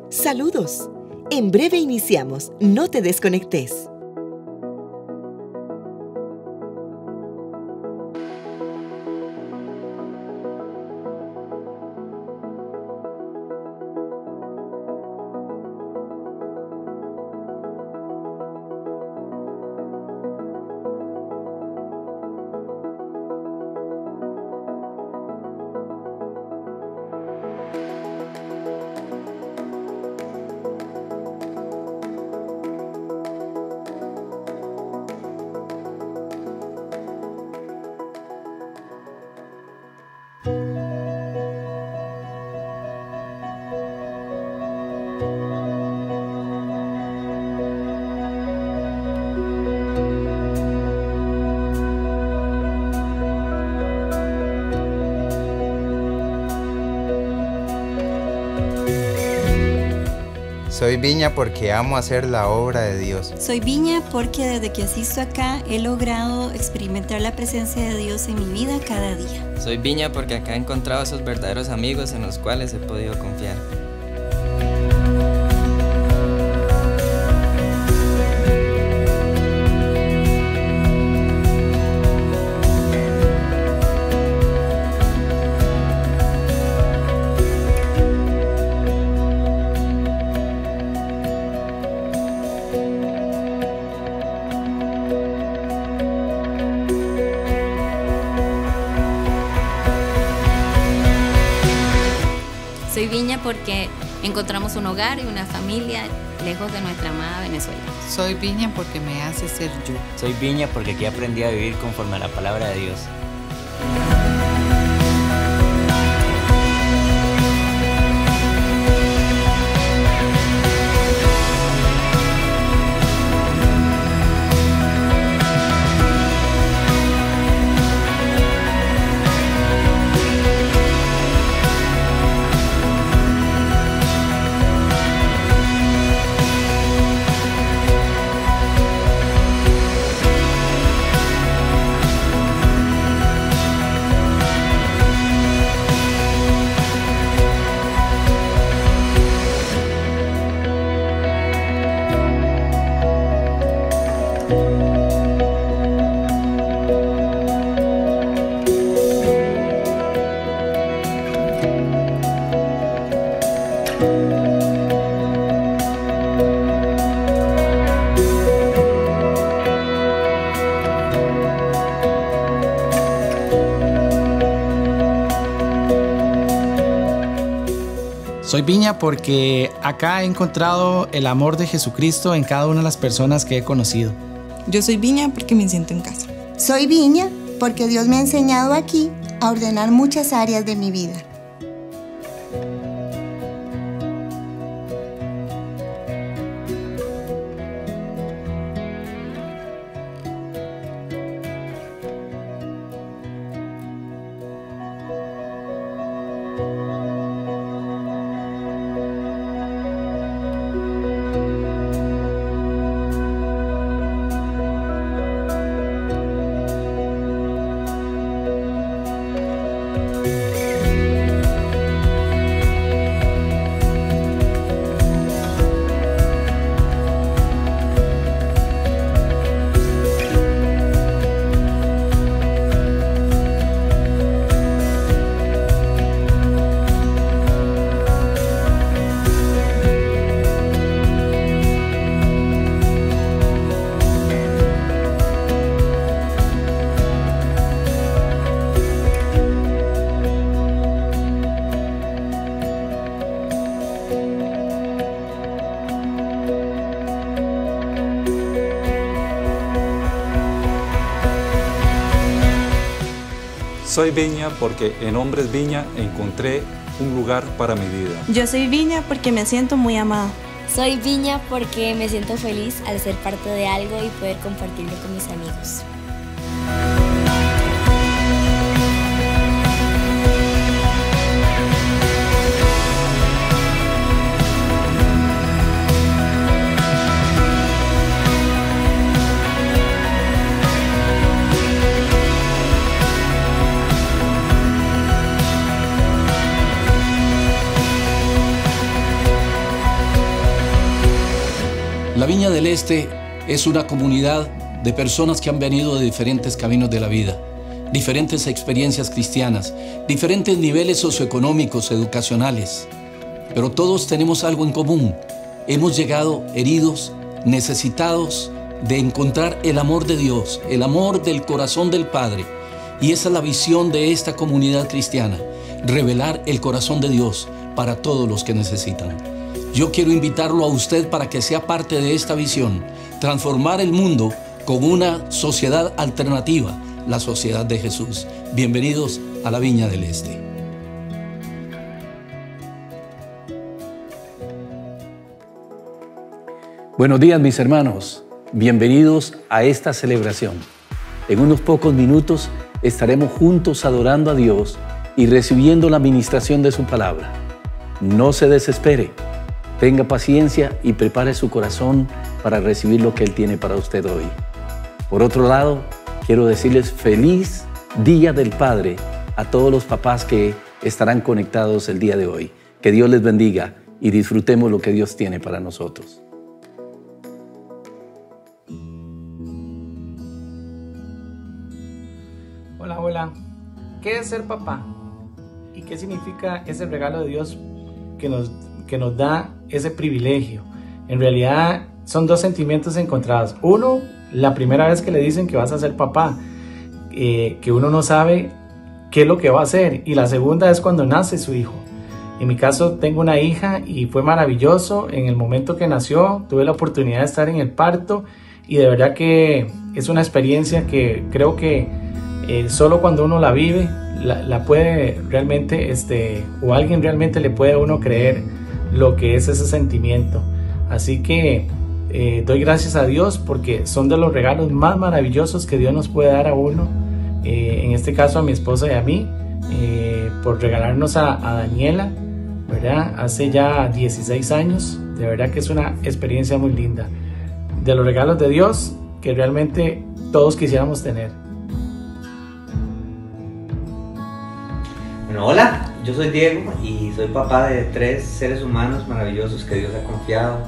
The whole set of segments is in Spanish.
Saludos. En breve iniciamos. No te desconectes. Soy Viña porque amo hacer la obra de Dios. Soy Viña porque desde que asisto acá he logrado experimentar la presencia de Dios en mi vida cada día. Soy Viña porque acá he encontrado a esos verdaderos amigos en los cuales he podido confiar. Soy Viña porque encontramos un hogar y una familia lejos de nuestra amada Venezuela. Soy Viña porque me hace ser yo. Soy Viña porque aquí aprendí a vivir conforme a la palabra de Dios. Soy Viña porque acá he encontrado el amor de Jesucristo en cada una de las personas que he conocido. Yo soy Viña porque me siento en casa. Soy Viña porque Dios me ha enseñado aquí a ordenar muchas áreas de mi vida. Soy Viña porque en Hombres Viña encontré un lugar para mi vida. Yo soy Viña porque me siento muy amado. Soy Viña porque me siento feliz al ser parte de algo y poder compartirlo con mis amigos. La Viña del Este es una comunidad de personas que han venido de diferentes caminos de la vida, diferentes experiencias cristianas, diferentes niveles socioeconómicos, educacionales. Pero todos tenemos algo en común. Hemos llegado heridos, necesitados de encontrar el amor de Dios, el amor del corazón del Padre. Y esa es la visión de esta comunidad cristiana, revelar el corazón de Dios para todos los que necesitan. Yo quiero invitarlo a usted para que sea parte de esta visión, transformar el mundo con una sociedad alternativa, la sociedad de Jesús. Bienvenidos a la Viña del Este. Buenos días, mis hermanos. Bienvenidos a esta celebración. En unos pocos minutos estaremos juntos adorando a Dios y recibiendo la administración de su palabra. No se desespere, tenga paciencia y prepare su corazón para recibir lo que Él tiene para usted hoy. Por otro lado, quiero decirles feliz Día del Padre a todos los papás que estarán conectados el día de hoy. Que Dios les bendiga y disfrutemos lo que Dios tiene para nosotros. Hola, hola. ¿Qué es ser papá? ¿Y qué significa ese regalo de Dios que nos da ese privilegio? En realidad son dos sentimientos encontrados. Uno, la primera vez que le dicen que vas a ser papá, que uno no sabe qué es lo que va a hacer. Y la segunda es cuando nace su hijo. En mi caso tengo una hija y fue maravilloso. En el momento que nació tuve la oportunidad de estar en el parto y de verdad que es una experiencia que creo que solo cuando uno la vive, la puede realmente, o alguien realmente le puede a uno creer lo que es ese sentimiento. Así que doy gracias a Dios porque son de los regalos más maravillosos que Dios nos puede dar a uno. En este caso a mi esposa y a mí, por regalarnos a Daniela, ¿verdad? Hace ya 16 años. De verdad que es una experiencia muy linda. De los regalos de Dios que realmente todos quisiéramos tener. Bueno, hola, yo soy Diego y soy papá de 3 seres humanos maravillosos que Dios ha confiado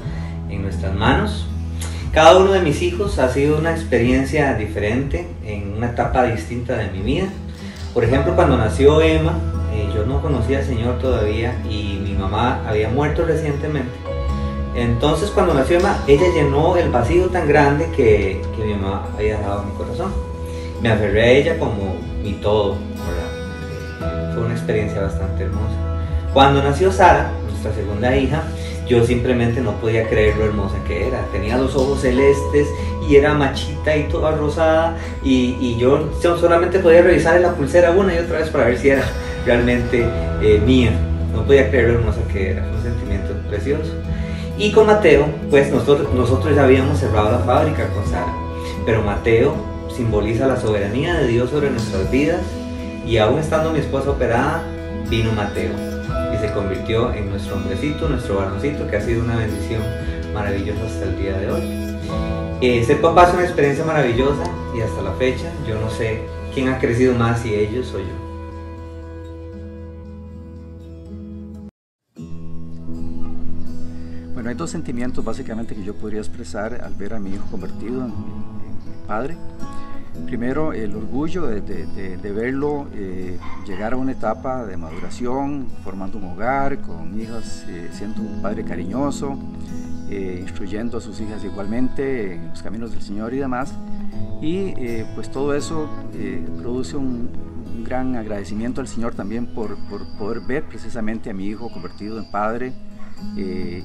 en nuestras manos. Cada uno de mis hijos ha sido una experiencia diferente en una etapa distinta de mi vida. Por ejemplo, cuando nació Emma, yo no conocía al Señor todavía y mi mamá había muerto recientemente. Entonces, cuando nació Emma, ella llenó el vacío tan grande que mi mamá había dejado en mi corazón. Me aferré a ella como mi todo, ¿verdad? Fue una experiencia bastante hermosa. Cuando nació Sara, nuestra segunda hija, yo simplemente no podía creer lo hermosa que era. Tenía los ojos celestes y era machita y toda rosada y yo solamente podía revisar la pulsera una y otra vez para ver si era realmente mía. No podía creer lo hermosa que era. Fue un sentimiento precioso. Y con Mateo, pues nosotros ya habíamos cerrado la fábrica con Sara, pero Mateo simboliza la soberanía de Dios sobre nuestras vidas. Y aún estando mi esposa operada, vino Mateo y se convirtió en nuestro hombrecito, nuestro varoncito, que ha sido una bendición maravillosa hasta el día de hoy. Ser papá es una experiencia maravillosa y hasta la fecha yo no sé quién ha crecido más, si ellos o yo. Bueno, hay dos sentimientos básicamente que yo podría expresar al ver a mi hijo convertido en padre. Primero, el orgullo de verlo llegar a una etapa de maduración, formando un hogar, con hijas, siendo un padre cariñoso, instruyendo a sus hijas igualmente en los caminos del Señor y demás. Y pues todo eso produce un gran agradecimiento al Señor también por poder ver precisamente a mi hijo convertido en padre y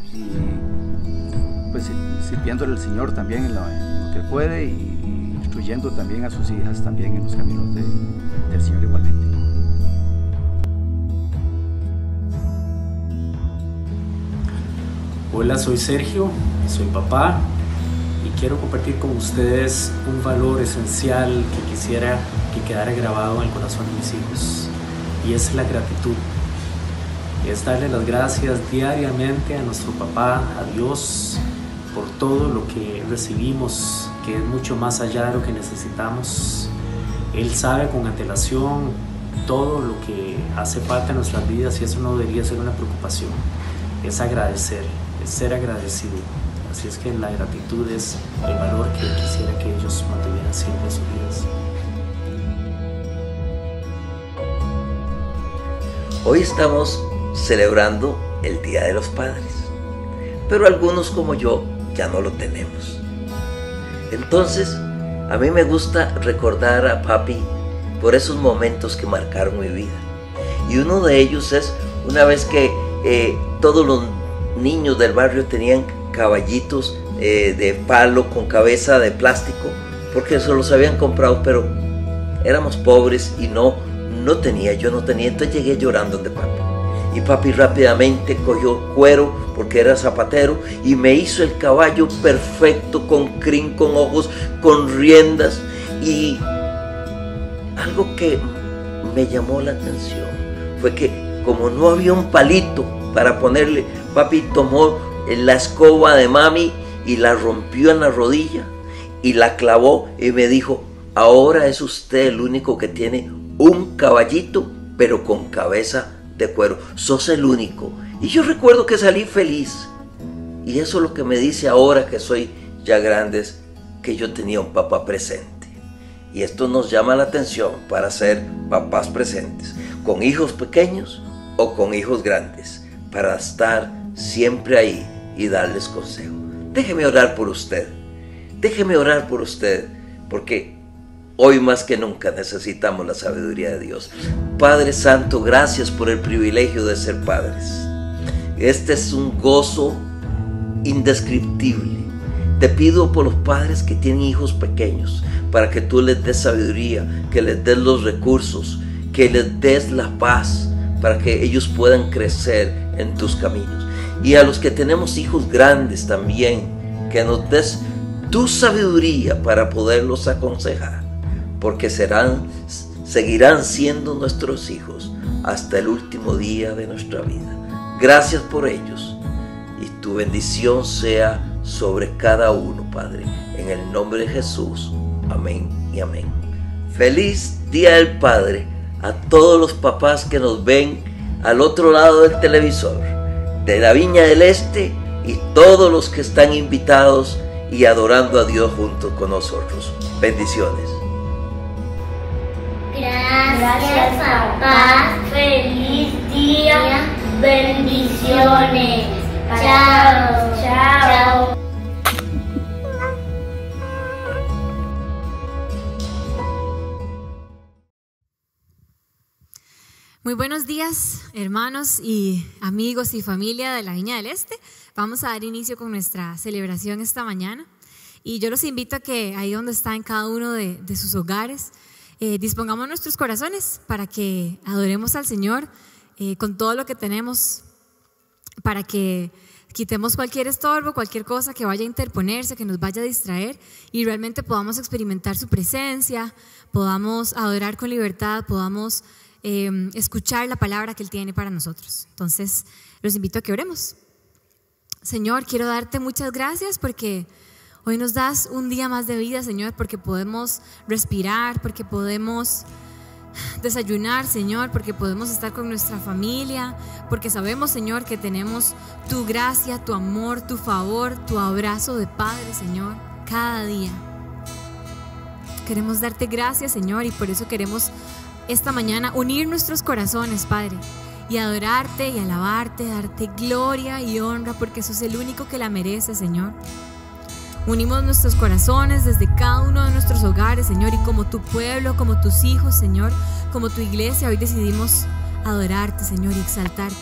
pues sirviéndole al Señor también en lo que puede y instruyendo también a sus hijas también en los caminos del Señor igualmente. Hola, soy Sergio, soy papá y quiero compartir con ustedes un valor esencial que quisiera que quedara grabado en el corazón de mis hijos y es la gratitud. Es darle las gracias diariamente a nuestro papá, a Dios, por todo lo que recibimos, que es mucho más allá de lo que necesitamos. Él sabe con antelación todo lo que hace falta en nuestras vidas y eso no debería ser una preocupación. Es agradecer, es ser agradecido. Así es que la gratitud es el valor que quisiera que ellos mantuvieran siempre en sus vidas. Hoy estamos celebrando el Día de los Padres, pero algunos como yo ya no lo tenemos. Entonces, a mí me gusta recordar a papi por esos momentos que marcaron mi vida. Y uno de ellos es una vez que todos los niños del barrio tenían caballitos de palo con cabeza de plástico, porque se los habían comprado, pero éramos pobres y yo no tenía, entonces llegué llorando de papi. Y papi rápidamente cogió cuero, porque era zapatero, y me hizo el caballo perfecto, con crin, con ojos, con riendas. Y algo que me llamó la atención fue que como no había un palito para ponerle, papi tomó la escoba de mami y la rompió en la rodilla y la clavó y me dijo: ahora es usted el único que tiene un caballito, pero con cabeza de cuero. Sos el único. Y yo recuerdo que salí feliz. Y eso es lo que me dice ahora que soy ya grande, que yo tenía un papá presente. Y esto nos llama la atención para ser papás presentes, con hijos pequeños o con hijos grandes, para estar siempre ahí y darles consejo. Déjeme orar por usted. Déjeme orar por usted, porque hoy más que nunca necesitamos la sabiduría de Dios. Padre Santo, gracias por el privilegio de ser padres. Este es un gozo indescriptible. Te pido por los padres que tienen hijos pequeños, para que tú les des sabiduría, que les des los recursos, que les des la paz, para que ellos puedan crecer en tus caminos. Y a los que tenemos hijos grandes también, que nos des tu sabiduría para poderlos aconsejar, porque seguirán siendo nuestros hijos hasta el último día de nuestra vida. Gracias por ellos, y tu bendición sea sobre cada uno, Padre, en el nombre de Jesús. Amén y amén. Feliz Día del Padre a todos los papás que nos ven al otro lado del televisor, de la Viña del Este, y todos los que están invitados y adorando a Dios junto con nosotros. Bendiciones. Gracias, papá. Feliz día. Bendiciones. Chao. Chao. Muy buenos días, hermanos y amigos y familia de la Viña del Este. Vamos a dar inicio con nuestra celebración esta mañana. Y yo los invito a que ahí donde está en cada uno de sus hogares, dispongamos nuestros corazones para que adoremos al Señor con todo lo que tenemos, para que quitemos cualquier estorbo, cualquier cosa que vaya a interponerse, que nos vaya a distraer, y realmente podamos experimentar su presencia, podamos adorar con libertad, podamos escuchar la palabra que Él tiene para nosotros. Entonces los invito a que oremos. Señor, quiero darte muchas gracias porque hoy nos das un día más de vida, Señor, porque podemos respirar, porque podemos desayunar, Señor, porque podemos estar con nuestra familia, porque sabemos, Señor, que tenemos tu gracia, tu amor, tu favor, tu abrazo de Padre, Señor, cada día. Queremos darte gracias, Señor, y por eso queremos esta mañana unir nuestros corazones, Padre, y adorarte y alabarte, darte gloria y honra, porque sos el único que la merece, Señor. Unimos nuestros corazones desde cada uno de nuestros hogares, Señor, y como tu pueblo, como tus hijos, Señor, como tu iglesia, hoy decidimos adorarte, Señor, y exaltarte.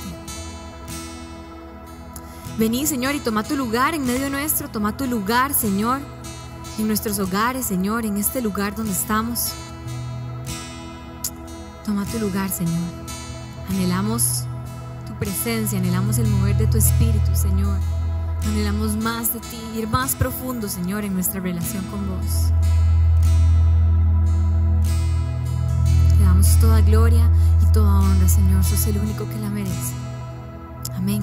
Vení, Señor, y toma tu lugar en medio nuestro, toma tu lugar, Señor, en nuestros hogares, Señor, en este lugar donde estamos. Toma tu lugar, Señor. Anhelamos tu presencia, anhelamos el mover de tu espíritu, Señor. Anhelamos más de ti, ir más profundo, Señor, en nuestra relación con vos. Te damos toda gloria y toda honra, Señor. Sos el único que la merece. Amén.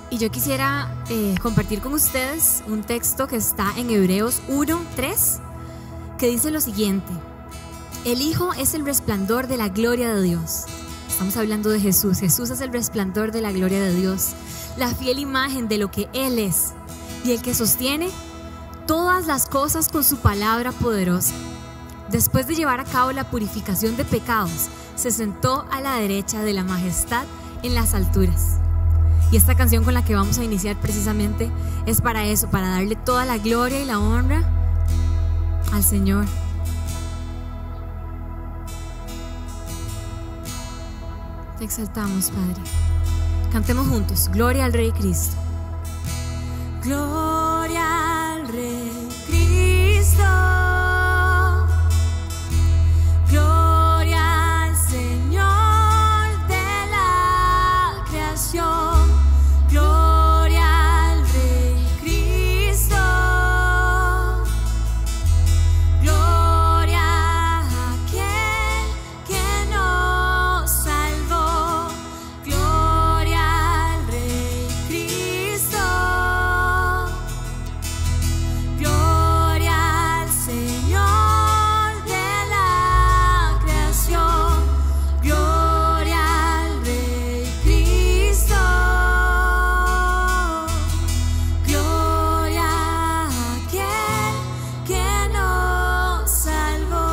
Y yo quisiera compartir con ustedes un texto que está en Hebreos 1:3, que dice lo siguiente: el Hijo es el resplandor de la gloria de Dios, Estamos hablando de Jesús. Jesús es el resplandor de la gloria de Dios, la fiel imagen de lo que Él es y el que sostiene todas las cosas con su palabra poderosa. Después de llevar a cabo la purificación de pecados, se sentó a la derecha de la majestad en las alturas. Y esta canción con la que vamos a iniciar precisamente es para eso, para darle toda la gloria y la honra al Señor. Te exaltamos, Padre. Cantemos juntos: gloria al Rey Cristo. Gloria al Rey Cristo. Gloria al Señor de la creación. Gloria al Rey Cristo. Gloria a aquel que nos salvó. Gloria al Rey Cristo. Gloria al Señor de la creación. Gloria al Rey Cristo. Gloria a aquel que nos salvó.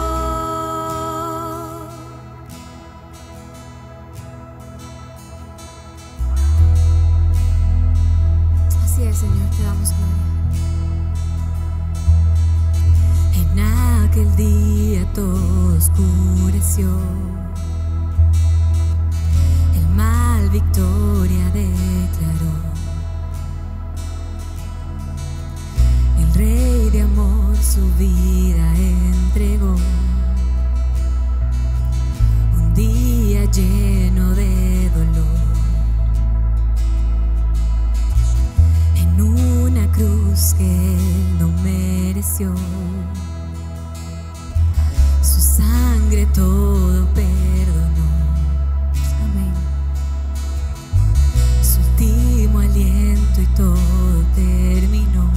Así es, Señor, te damos gloria. En aquel día todo oscureció, el mal victoria declaró. El Rey de amor su vida entregó. Un día lleno de dolor, en una cruz que Él no mereció. Su sangre todo perdonó. Amén. Su último aliento y todo terminó.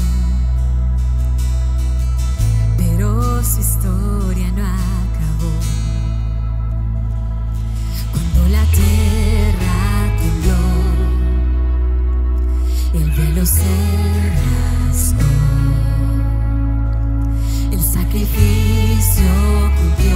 Pero su historia no acabó. Cuando la tierra tembló, el velo se rasgó, el sacrificio cumplió.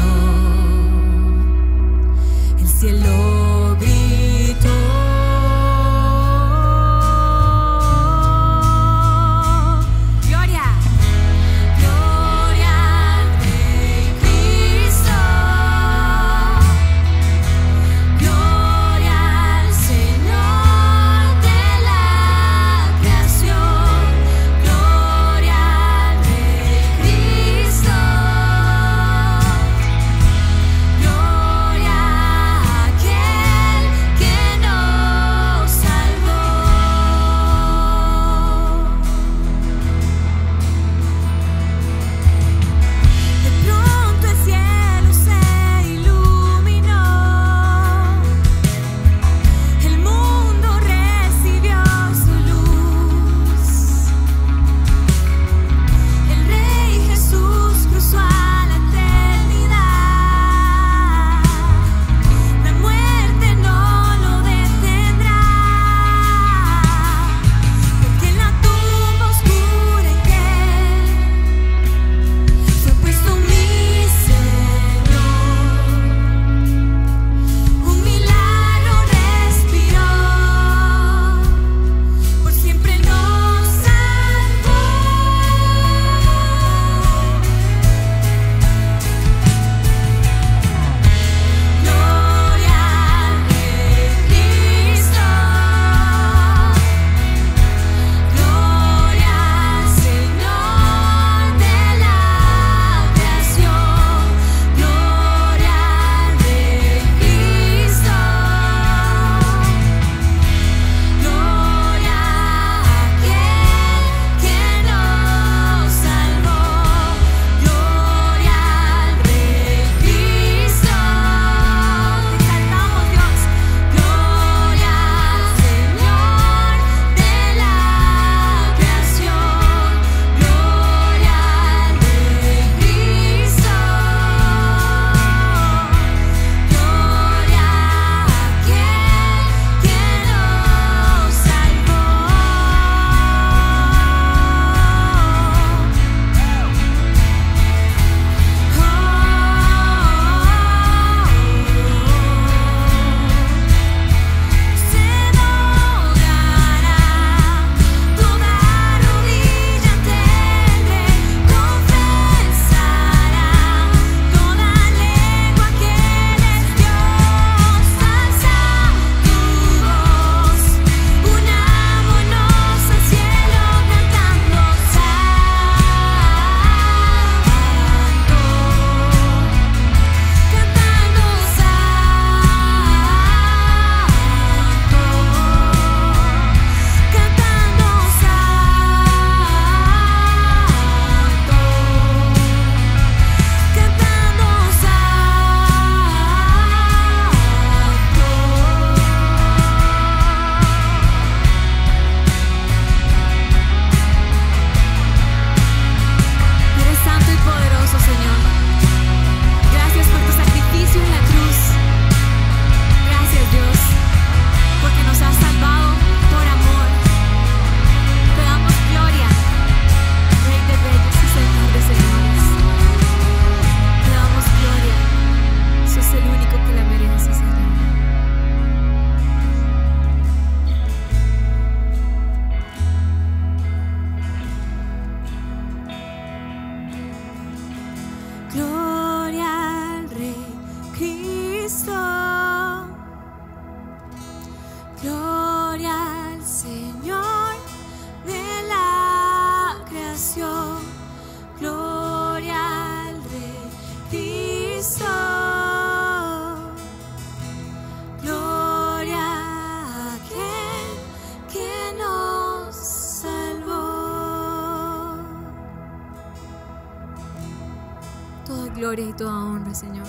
gloria y toda honra, Señor.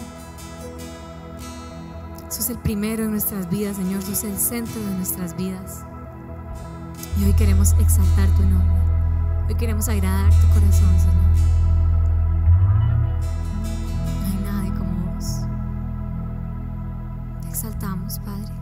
Sos el primero en nuestras vidas, Señor. Sos el centro de nuestras vidas. Y hoy queremos exaltar tu nombre. Hoy queremos agradar tu corazón, Señor. No hay nadie como vos. Te exaltamos, Padre.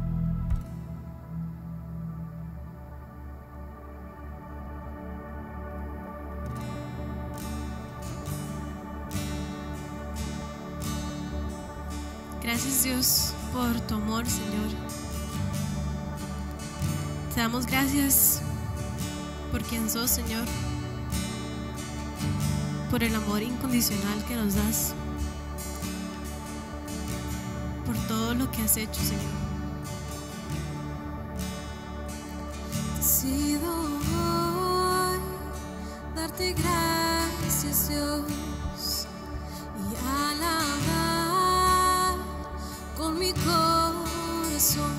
Gracias, Dios, por tu amor, Señor. Te damos gracias por quien sos, Señor, por el amor incondicional que nos das, por todo lo que has hecho, Señor. Decido hoy darte gracias, Dios, y alabar con mi corazón,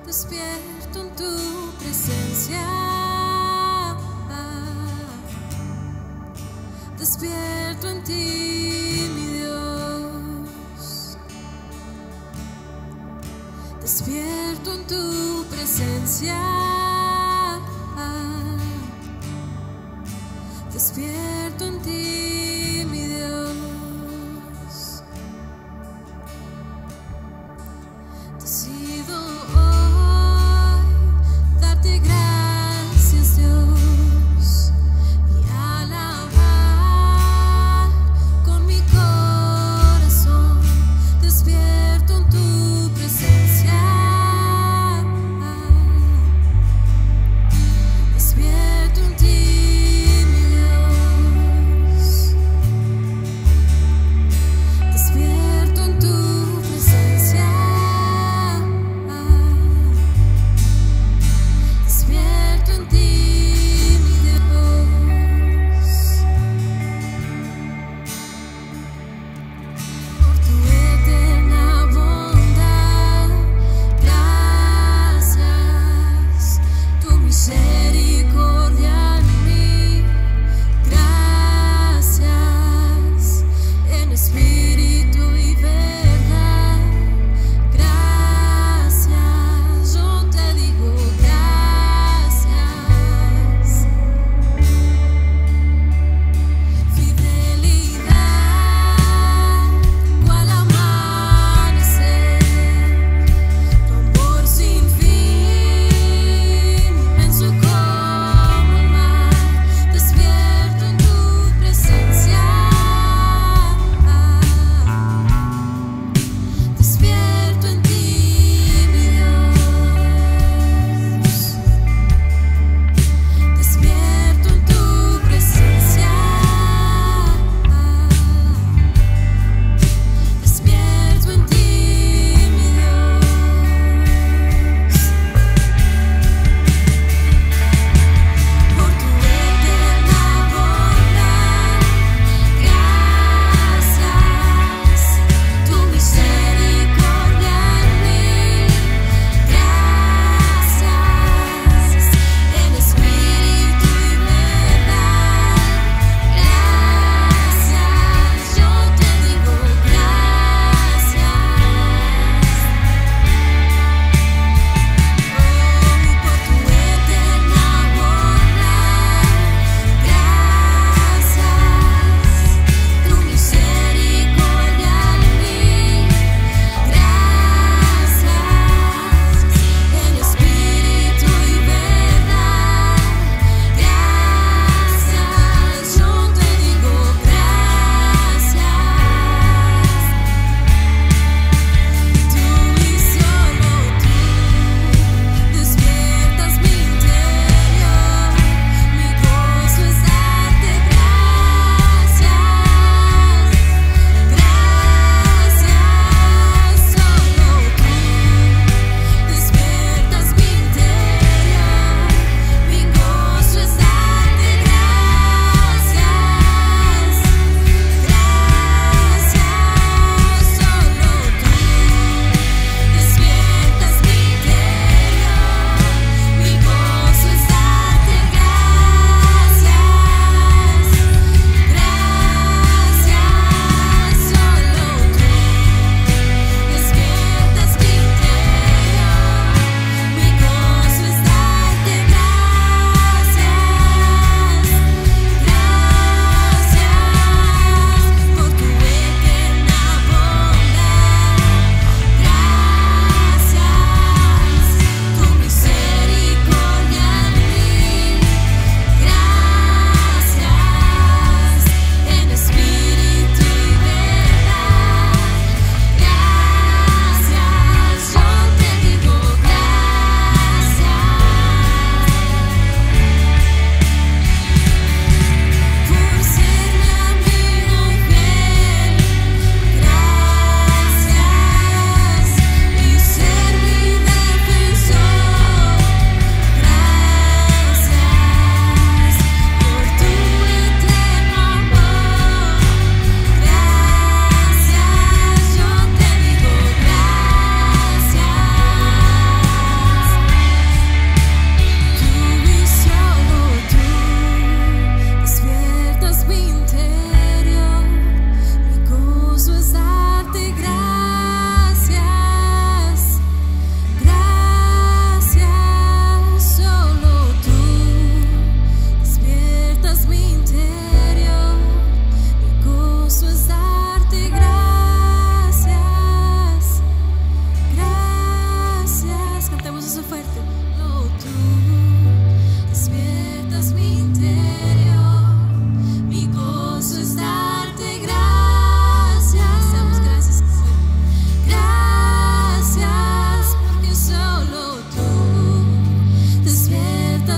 despierto en tu presencia. Despierto en ti, mi Dios. Despierto en tu presencia. Despierto en ti, mi Dios. Decido hoy darte gracias, Dios, y alabar con mi corazón. Despierto en tu presencia. Despierto en ti, mi Dios.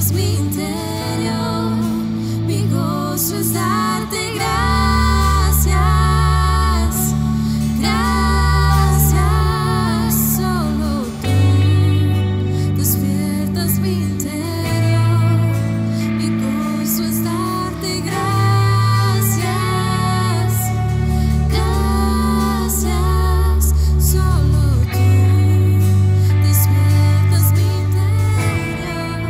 despiertas mi interior, mi gozo es darte gracias, gracias, solo tú despiertas mi interior, mi gozo es darte gracias, gracias, solo tú despiertas mi interior,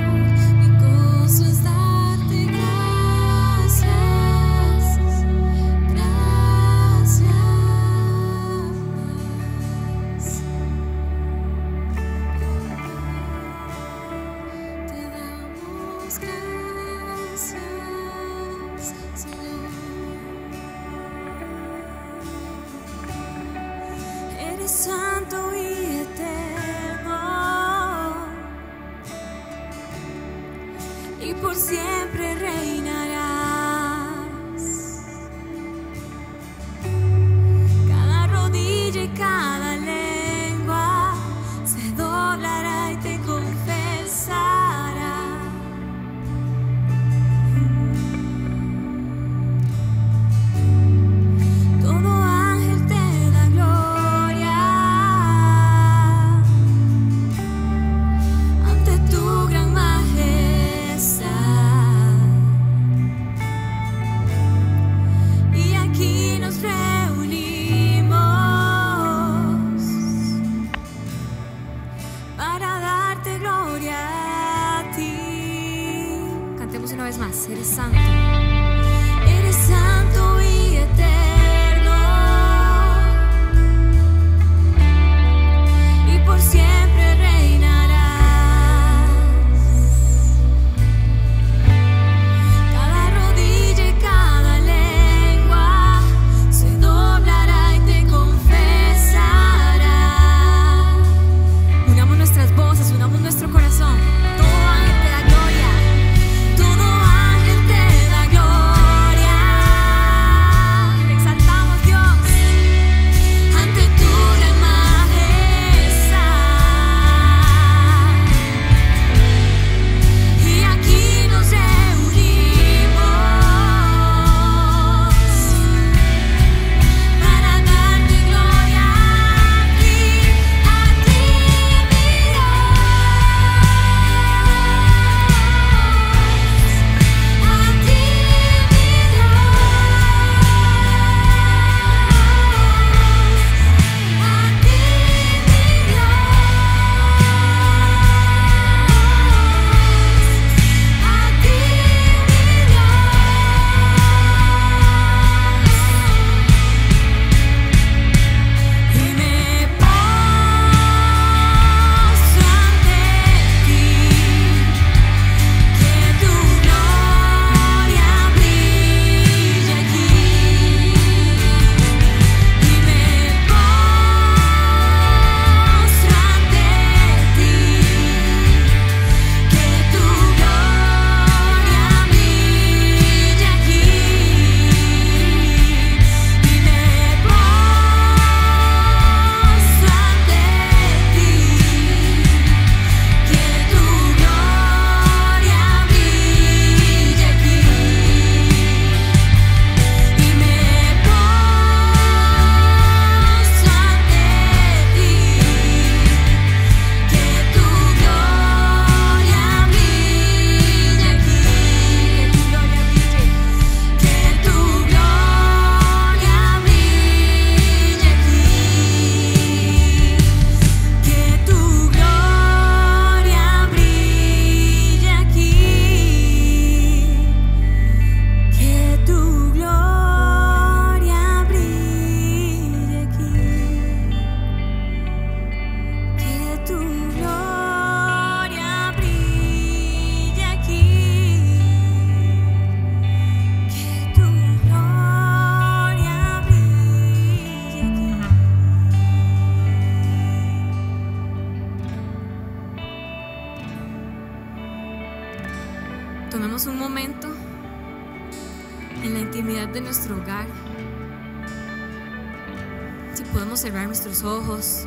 mi gozo es darte gracias, eres santo y eterno, y por siempre reinarás. Cada rodilla y cada lengua se doblará y te confesará. Todo ángel te da gloria ante tu gran majestad. Y aquí nos reunimos para darte gloria a ti. Cantemos una vez más. Eres santo. Eres santo y eterno, y por siempre reinarás. Cada rodilla y cada lengua se doblará y te confesará. Unamos nuestras voces, unamos nuestro corazón. Todo ángel te da gloria, todo ángel te da gloria. Te exaltamos, Dios, ante tu gran majestad. Y aquí nos reunimos para darte gloria a ti, mi Dios, a ti, mi y me postro ante ti, que tu gloria brille aquí. Y me postro ante ti, que tu gloria brille aquí. Y me postro ante ti, que tu gloria brille aquí. Y me postro ante ti, que tu gloria brille aquí. Que tu gloria brille aquí. Que tu gloria brille aquí. Que tu gloria brille aquí. Que tu gloria brille aquí. Que tu gloria brille aquí. Tomemos un momento en la intimidad de nuestro hogar. Si podemos cerrar nuestros ojos,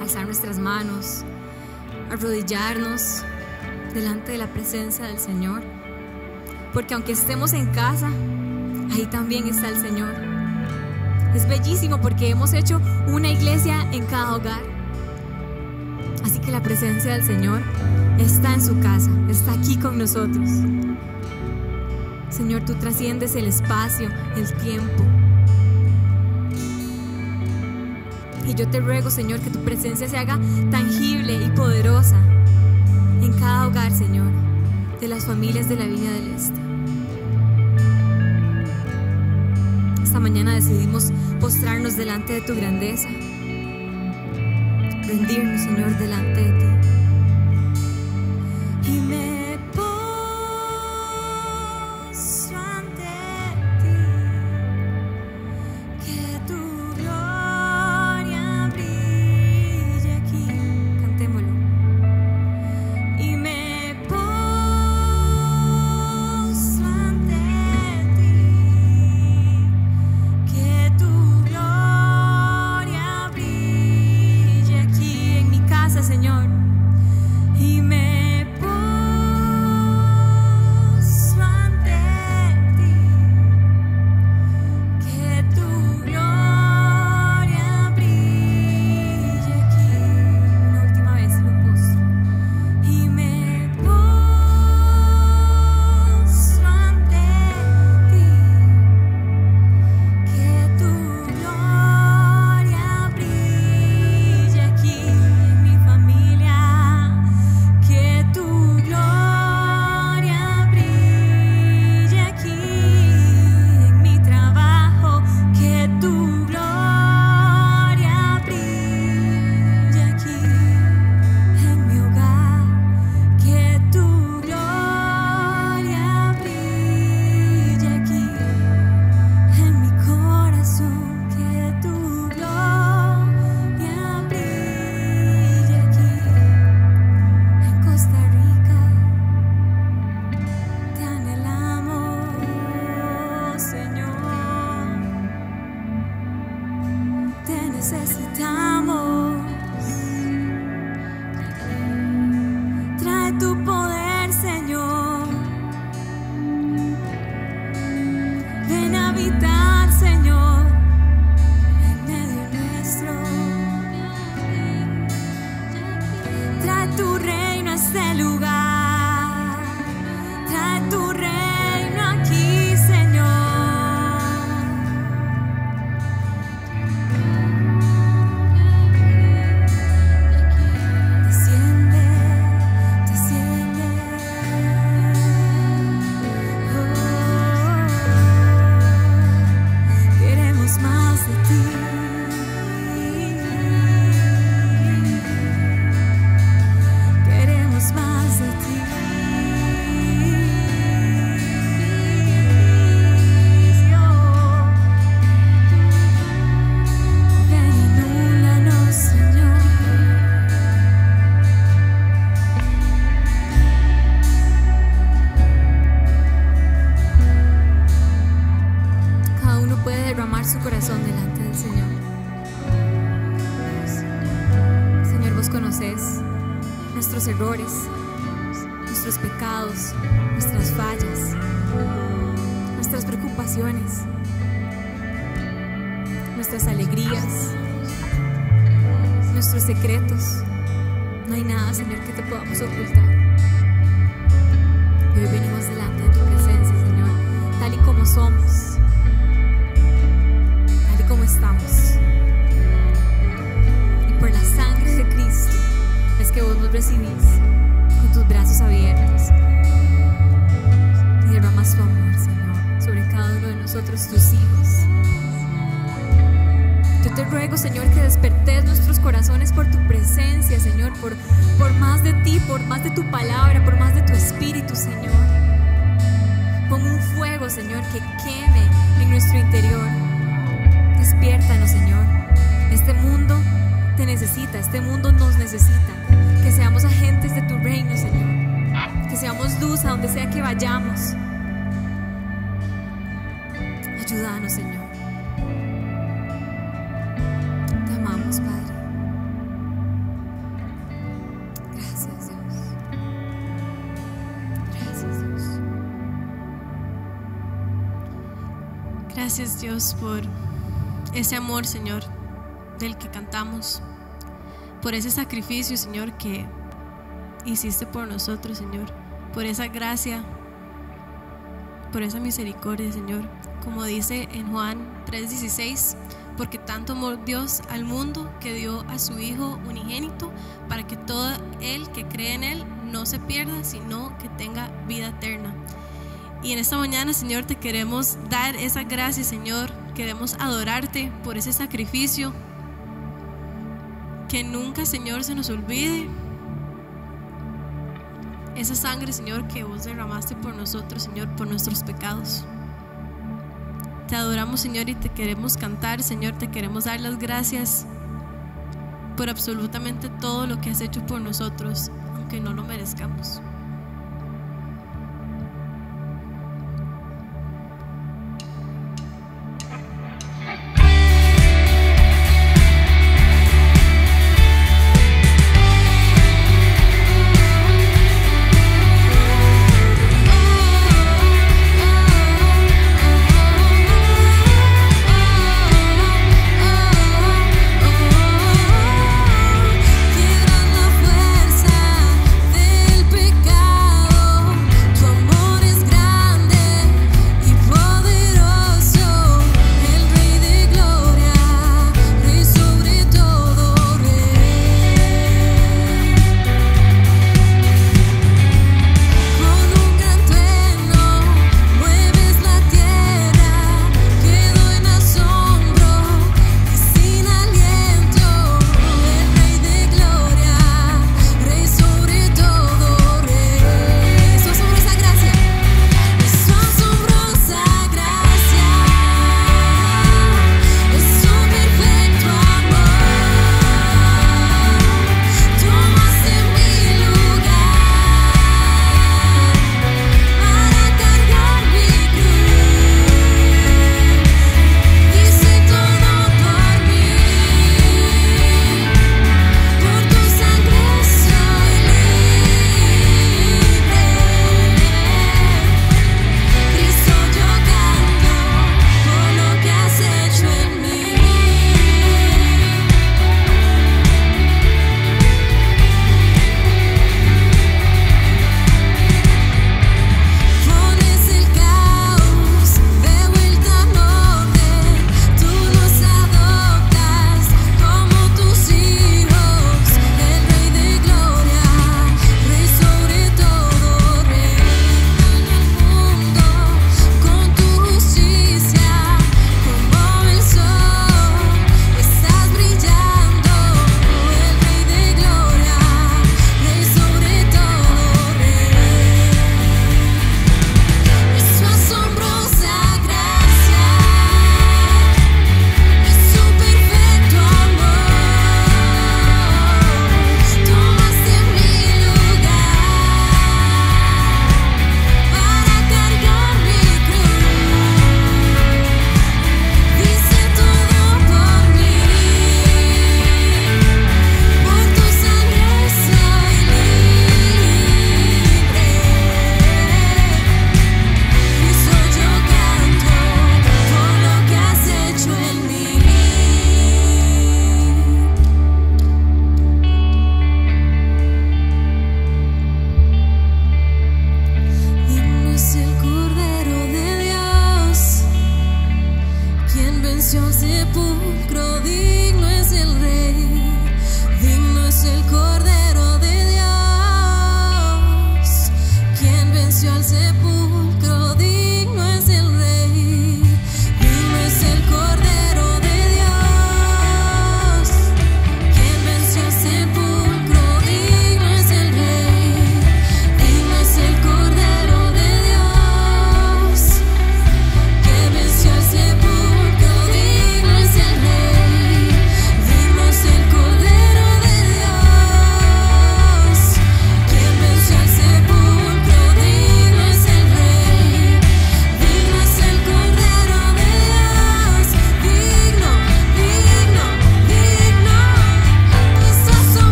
alzar nuestras manos, arrodillarnos delante de la presencia del Señor. Porque aunque estemos en casa, ahí también está el Señor. Es bellísimo porque hemos hecho una iglesia en cada hogar. Así que la presencia del Señor está en su casa, está aquí con nosotros. Señor, tú trasciendes el espacio, el tiempo. Y yo te ruego, Señor, que tu presencia se haga tangible y poderosa en cada hogar, Señor, de las familias de la Viña del Este. Esta mañana decidimos postrarnos delante de tu grandeza, rendirnos, Señor, delante de ti. Y me postro ante ti, que tu gloria brille aquí. Cantémoslo. Y me postro ante ti, que tu gloria brille aquí en mi casa, Señor. Y me postro ante ti, que tu gloria brille aquí. Una última vez me postro. Y me postro ante ti, que tu gloria brille aquí en mi familia, que tu gloria brille aquí en mi trabajo, que tu gloria brille aquí en mi hogar, que tu gloria brille aquí en mi corazón, que tu gloria brille aquí en Costa Rica. Te anhelamos, Señor, te necesitamos. Trae tu poder, Señor. Ven a habitar, Señor, en medio nuestro. Trae tu reino a este lugar. Trae tu reino aquí, Señor. Desciende, desciende. Queremos más de ti. Queremos más de ti. Ven, inúndanos, Señor. Cada uno puede derramar su corazón delante del Señor. Señor, vos conocés nuestros errores, nuestros pecados, nuestras fallas, nuestras preocupaciones, nuestras alegrías, nuestros secretos. No hay nada, Señor, que te podamos ocultar. Y hoy venimos delante de tu presencia, Señor, tal y como somos, tal y como estamos. Y por la sangre de Cristo es que vos nos recibís con tus brazos abiertos y derramas tu amor, Señor, sobre cada uno de nosotros, tus hijos. Yo te ruego, Señor, que despertes nuestros corazones por tu presencia, Señor, por más de ti, por más de tu palabra, por más de tu espíritu, Señor. Pon un fuego, Señor, que queme en nuestro interior. Despiértanos, Señor. Este mundo te necesita, este mundo nos necesita. Que seamos agentes de tu reino, Señor. Que seamos luz a donde sea que vayamos. Ayúdanos, Señor. Te amamos, Padre. Gracias, Dios. Gracias, Dios, por ese amor, Señor, del que cantamos, por ese sacrificio, Señor, que hiciste por nosotros, Señor, por esa gracia, por esa misericordia, Señor. Como dice en Juan 3:16, porque tanto amó Dios al mundo que dio a su Hijo unigénito, para que todo el que cree en Él no se pierda, sino que tenga vida eterna. Y en esta mañana, Señor, te queremos dar esa gracia, Señor. Queremos adorarte por ese sacrificio. Que nunca, Señor, se nos olvide esa sangre, Señor, que vos derramaste por nosotros, Señor, por nuestros pecados. Te adoramos, Señor, y te queremos cantar, Señor. Te queremos dar las gracias por absolutamente todo lo que has hecho por nosotros, aunque no lo merezcamos. Digno es el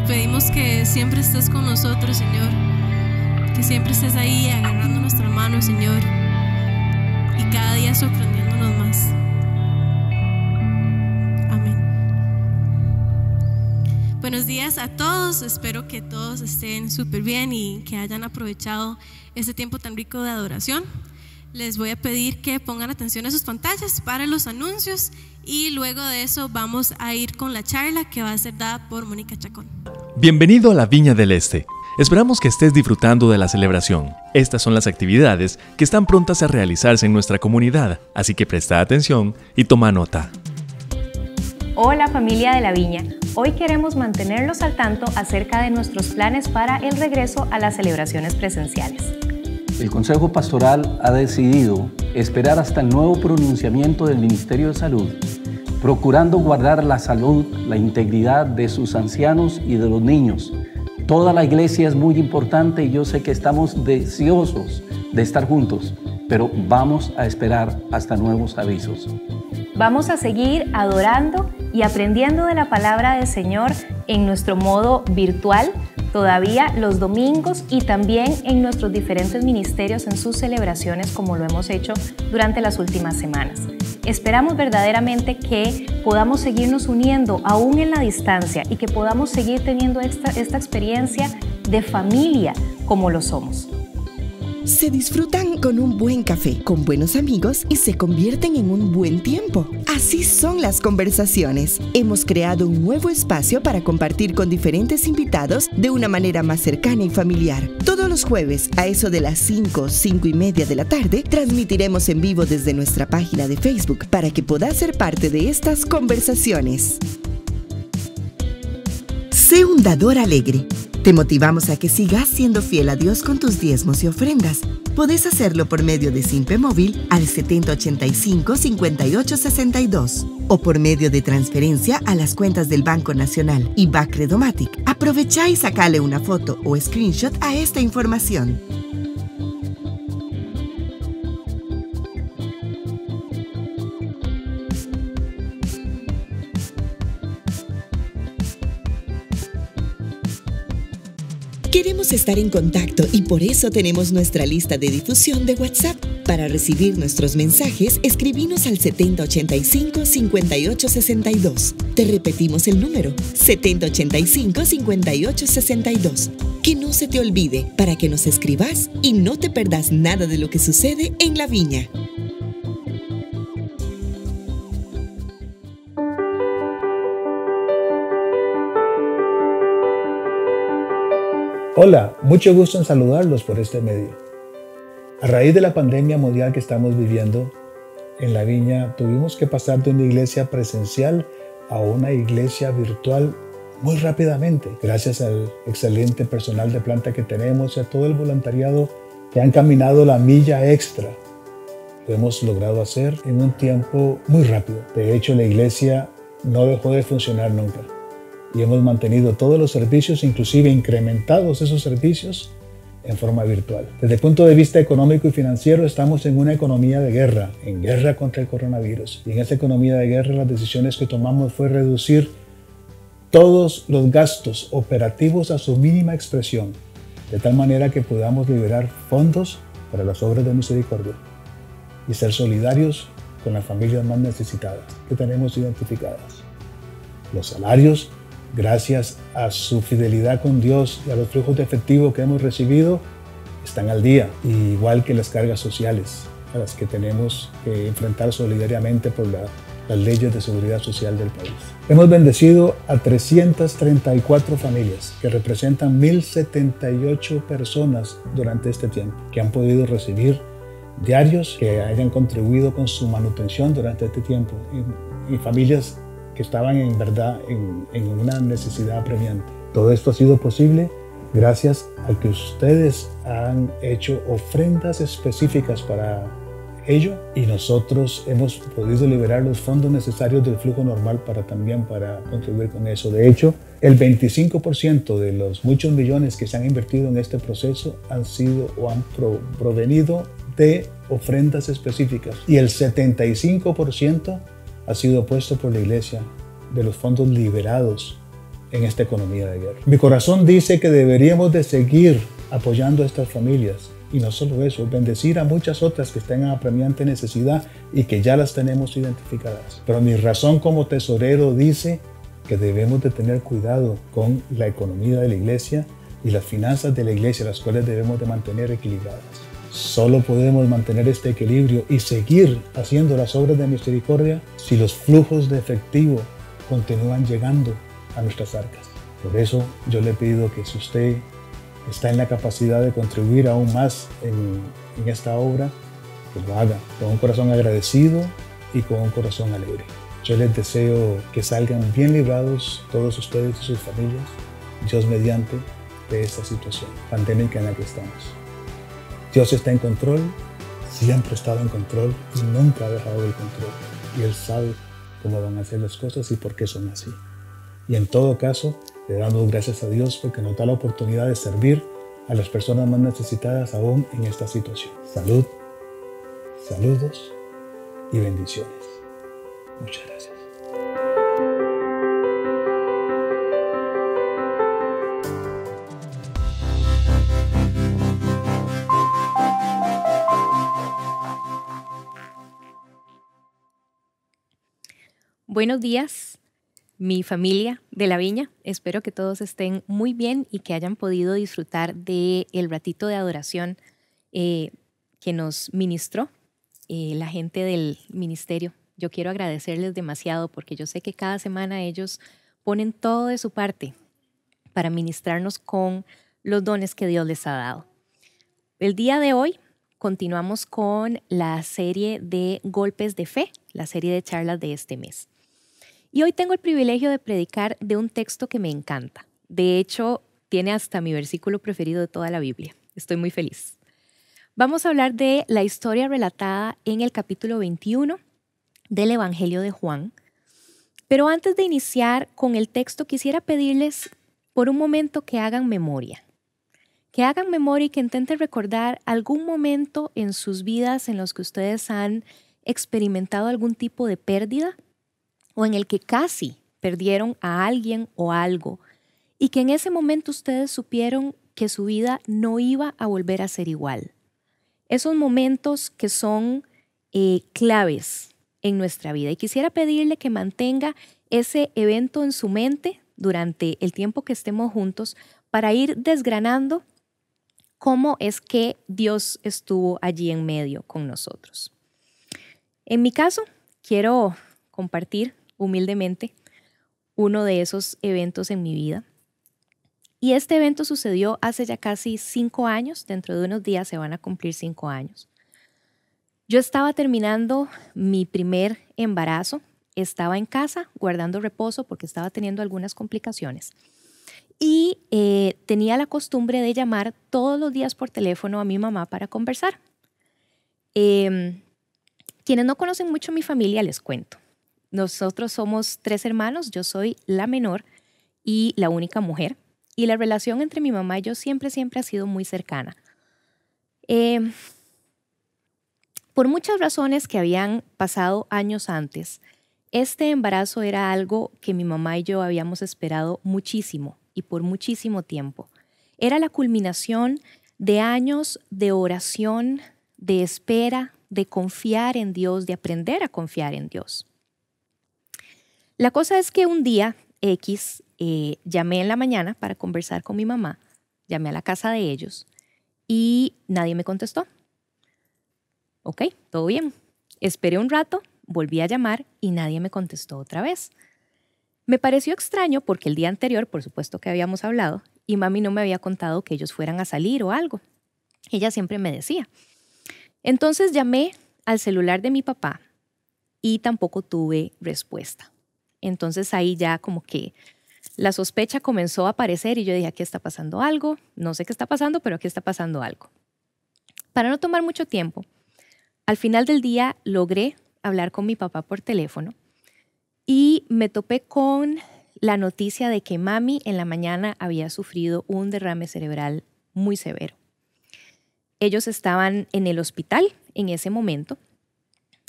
pedimos que siempre estés con nosotros, Señor, que siempre estés ahí agarrando nuestra mano, Señor, y cada día sorprendiéndonos más. Amén. Buenos días a todos, espero que todos estén súper bien y que hayan aprovechado este tiempo tan rico de adoración. Les voy a pedir que pongan atención a sus pantallas para los anuncios y luego de eso vamos a ir con la charla que va a ser dada por Mónica Chacón. Bienvenido a la Viña del Este. Esperamos que estés disfrutando de la celebración. Estas son las actividades que están prontas a realizarse en nuestra comunidad, así que presta atención y toma nota. Hola familia de la Viña, hoy queremos mantenerlos al tanto acerca de nuestros planes para el regreso a las celebraciones presenciales. El Consejo Pastoral ha decidido esperar hasta el nuevo pronunciamiento del Ministerio de Salud, procurando guardar la salud, la integridad de sus ancianos y de los niños. Toda la iglesia es muy importante y yo sé que estamos deseosos de estar juntos, pero vamos a esperar hasta nuevos avisos. Vamos a seguir adorando y aprendiendo de la palabra del Señor en nuestro modo virtual, todavía los domingos y también en nuestros diferentes ministerios en sus celebraciones como lo hemos hecho durante las últimas semanas. Esperamos verdaderamente que podamos seguirnos uniendo aún en la distancia y que podamos seguir teniendo esta experiencia de familia como lo somos. Se disfrutan con un buen café, con buenos amigos y se convierten en un buen tiempo. Así son las conversaciones. Hemos creado un nuevo espacio para compartir con diferentes invitados de una manera más cercana y familiar. Todos los jueves, a eso de las 5:30 de la tarde, transmitiremos en vivo desde nuestra página de Facebook para que puedas ser parte de estas conversaciones. Sé un dador alegre. Te motivamos a que sigas siendo fiel a Dios con tus diezmos y ofrendas. Podés hacerlo por medio de Simpe Móvil al 7085-5862 o por medio de transferencia a las cuentas del Banco Nacional y Bacredomatic. Aprovecha y sacale una foto o screenshot a esta información. Queremos estar en contacto y por eso tenemos nuestra lista de difusión de WhatsApp. Para recibir nuestros mensajes, escribinos al 7085-5862. Te repetimos el número, 7085-5862. Que no se te olvide para que nos escribas y no te perdas nada de lo que sucede en la Viña. Hola, mucho gusto en saludarlos por este medio. A raíz de la pandemia mundial que estamos viviendo, en la Viña tuvimos que pasar de una iglesia presencial a una iglesia virtual muy rápidamente, gracias al excelente personal de planta que tenemos y a todo el voluntariado que han caminado la milla extra. Lo hemos logrado hacer en un tiempo muy rápido. De hecho, la iglesia no dejó de funcionar nunca. Y hemos mantenido todos los servicios, inclusive incrementados esos servicios en forma virtual. Desde el punto de vista económico y financiero estamos en una economía de guerra, en guerra contra el coronavirus. Y en esa economía de guerra las decisiones que tomamos fue reducir todos los gastos operativos a su mínima expresión, de tal manera que podamos liberar fondos para las obras de misericordia y ser solidarios con las familias más necesitadas que tenemos identificadas. Los salarios, gracias a su fidelidad con Dios y a los flujos de efectivo que hemos recibido, están al día, igual que las cargas sociales a las que tenemos que enfrentar solidariamente por las leyes de seguridad social del país. Hemos bendecido a 334 familias que representan 1.078 personas durante este tiempo, que han podido recibir diarios que hayan contribuido con su manutención durante este tiempo, y familias que estaban en verdad en una necesidad apremiante. Todo esto ha sido posible gracias a que ustedes han hecho ofrendas específicas para ello y nosotros hemos podido liberar los fondos necesarios del flujo normal para contribuir con eso. De hecho, el 25% de los muchos millones que se han invertido en este proceso han provenido de ofrendas específicas y el 75% ha sido puesto por la iglesia de los fondos liberados en esta economía de guerra. Mi corazón dice que deberíamos de seguir apoyando a estas familias. Y no solo eso, bendecir a muchas otras que están en apremiante necesidad y que ya las tenemos identificadas. Pero mi razón como tesorero dice que debemos de tener cuidado con la economía de la iglesia y las finanzas de la iglesia, las cuales debemos de mantener equilibradas. Solo podemos mantener este equilibrio y seguir haciendo las obras de misericordia si los flujos de efectivo continúan llegando a nuestras arcas. Por eso yo le pido que si usted está en la capacidad de contribuir aún más en esta obra, que lo haga con un corazón agradecido y con un corazón alegre. Yo les deseo que salgan bien librados todos ustedes y sus familias, Dios mediante, de esta situación pandémica en la que estamos. Dios está en control, siempre ha estado en control y nunca ha dejado el control. Y Él sabe cómo van a ser las cosas y por qué son así. Y en todo caso, le damos gracias a Dios porque nos da la oportunidad de servir a las personas más necesitadas aún en esta situación. Salud, saludos y bendiciones. Muchas gracias. Buenos días, mi familia de la Viña. Espero que todos estén muy bien y que hayan podido disfrutar del ratito de adoración que nos ministró la gente del ministerio. Yo quiero agradecerles demasiado porque yo sé que cada semana ellos ponen todo de su parte para ministrarnos con los dones que Dios les ha dado. El día de hoy continuamos con la serie de Golpes de Fe, la serie de charlas de este mes. Y hoy tengo el privilegio de predicar de un texto que me encanta. De hecho, tiene hasta mi versículo preferido de toda la Biblia. Estoy muy feliz. Vamos a hablar de la historia relatada en el capítulo 21 del Evangelio de Juan. Pero antes de iniciar con el texto, quisiera pedirles por un momento que hagan memoria. Que hagan memoria y que intenten recordar algún momento en sus vidas en los que ustedes han experimentado algún tipo de pérdida o en el que casi perdieron a alguien o algo y que en ese momento ustedes supieron que su vida no iba a volver a ser igual. Esos momentos que son claves en nuestra vida. Y quisiera pedirle que mantenga ese evento en su mente durante el tiempo que estemos juntos para ir desgranando cómo es que Dios estuvo allí en medio con nosotros. En mi caso, quiero compartir humildemente uno de esos eventos en mi vida. Y este evento sucedió hace ya casi 5 años. Dentro de unos días se van a cumplir 5 años. Yo estaba terminando mi primer embarazo. Estaba en casa guardando reposo porque estaba teniendo algunas complicaciones. Y tenía la costumbre de llamar todos los días por teléfono a mi mamá para conversar. Quienes no conocen mucho a mi familia, les cuento. Nosotros somos 3 hermanos, yo soy la menor y la única mujer. Y la relación entre mi mamá y yo siempre ha sido muy cercana. Por muchas razones que habían pasado años antes, este embarazo era algo que mi mamá y yo habíamos esperado muchísimo y por muchísimo tiempo. Era la culminación de años de oración, de espera, de confiar en Dios, de aprender a confiar en Dios. La cosa es que un día X llamé en la mañana para conversar con mi mamá, llamé a la casa de ellos y nadie me contestó. Ok, todo bien. Esperé un rato, volví a llamar y nadie me contestó otra vez. Me pareció extraño porque el día anterior, por supuesto que habíamos hablado, y mami no me había contado que ellos fueran a salir o algo. Ella siempre me decía. Entonces llamé al celular de mi papá y tampoco tuve respuesta. Entonces ahí ya como que la sospecha comenzó a aparecer y yo dije, aquí está pasando algo, no sé qué está pasando, pero aquí está pasando algo. Para no tomar mucho tiempo, al final del día logré hablar con mi papá por teléfono y me topé con la noticia de que mami en la mañana había sufrido un derrame cerebral muy severo. Ellos estaban en el hospital en ese momento.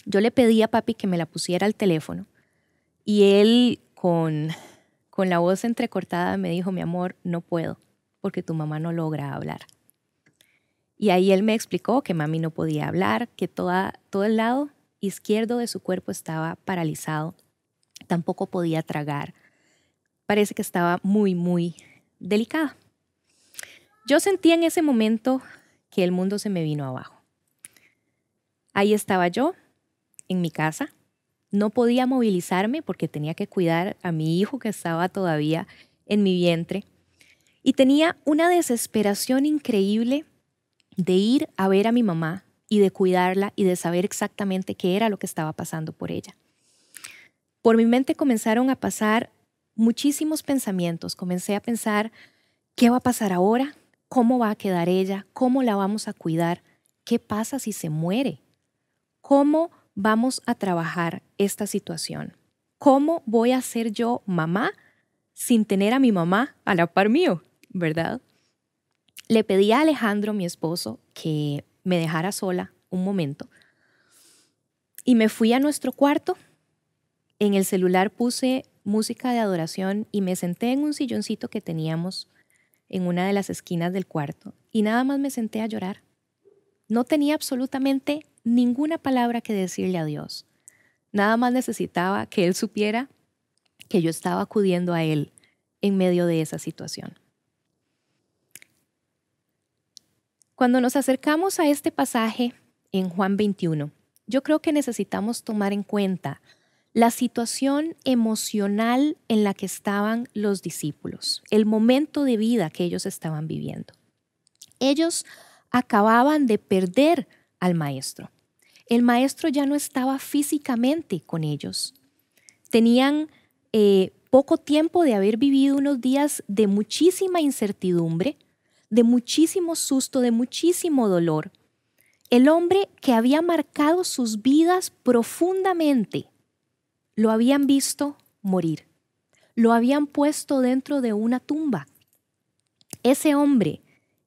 Yo le pedí a papi que me la pusiera al teléfono y él con con la voz entrecortada me dijo, mi amor, no puedo, porque tu mamá no logra hablar. Y ahí él me explicó que mami no podía hablar, que todo el lado izquierdo de su cuerpo estaba paralizado, tampoco podía tragar. Parece que estaba muy, muy delicada. Yo sentí en ese momento que el mundo se me vino abajo. Ahí estaba yo, en mi casa. No podía movilizarme porque tenía que cuidar a mi hijo que estaba todavía en mi vientre. Y tenía una desesperación increíble de ir a ver a mi mamá y de cuidarla y de saber exactamente qué era lo que estaba pasando por ella. Por mi mente comenzaron a pasar muchísimos pensamientos. Comencé a pensar, ¿qué va a pasar ahora? ¿Cómo va a quedar ella? ¿Cómo la vamos a cuidar? ¿Qué pasa si se muere? ¿Cómo vamos a trabajar esta situación? ¿Cómo voy a ser yo mamá sin tener a mi mamá a la par mío? ¿Verdad? Le pedí a Alejandro, mi esposo, que me dejara sola un momento y me fui a nuestro cuarto. En el celular puse música de adoración y me senté en un silloncito que teníamos en una de las esquinas del cuarto y nada más me senté a llorar. No tenía absolutamente ninguna palabra que decirle a Dios. Nada más necesitaba que Él supiera que yo estaba acudiendo a Él en medio de esa situación. Cuando nos acercamos a este pasaje en Juan 21, yo creo que necesitamos tomar en cuenta la situación emocional en la que estaban los discípulos, el momento de vida que ellos estaban viviendo. Ellos acababan de perder al maestro. El maestro ya no estaba físicamente con ellos. Tenían poco tiempo de haber vivido unos días de muchísima incertidumbre, de muchísimo susto, de muchísimo dolor. El hombre que había marcado sus vidas profundamente, lo habían visto morir. Lo habían puesto dentro de una tumba. Ese hombre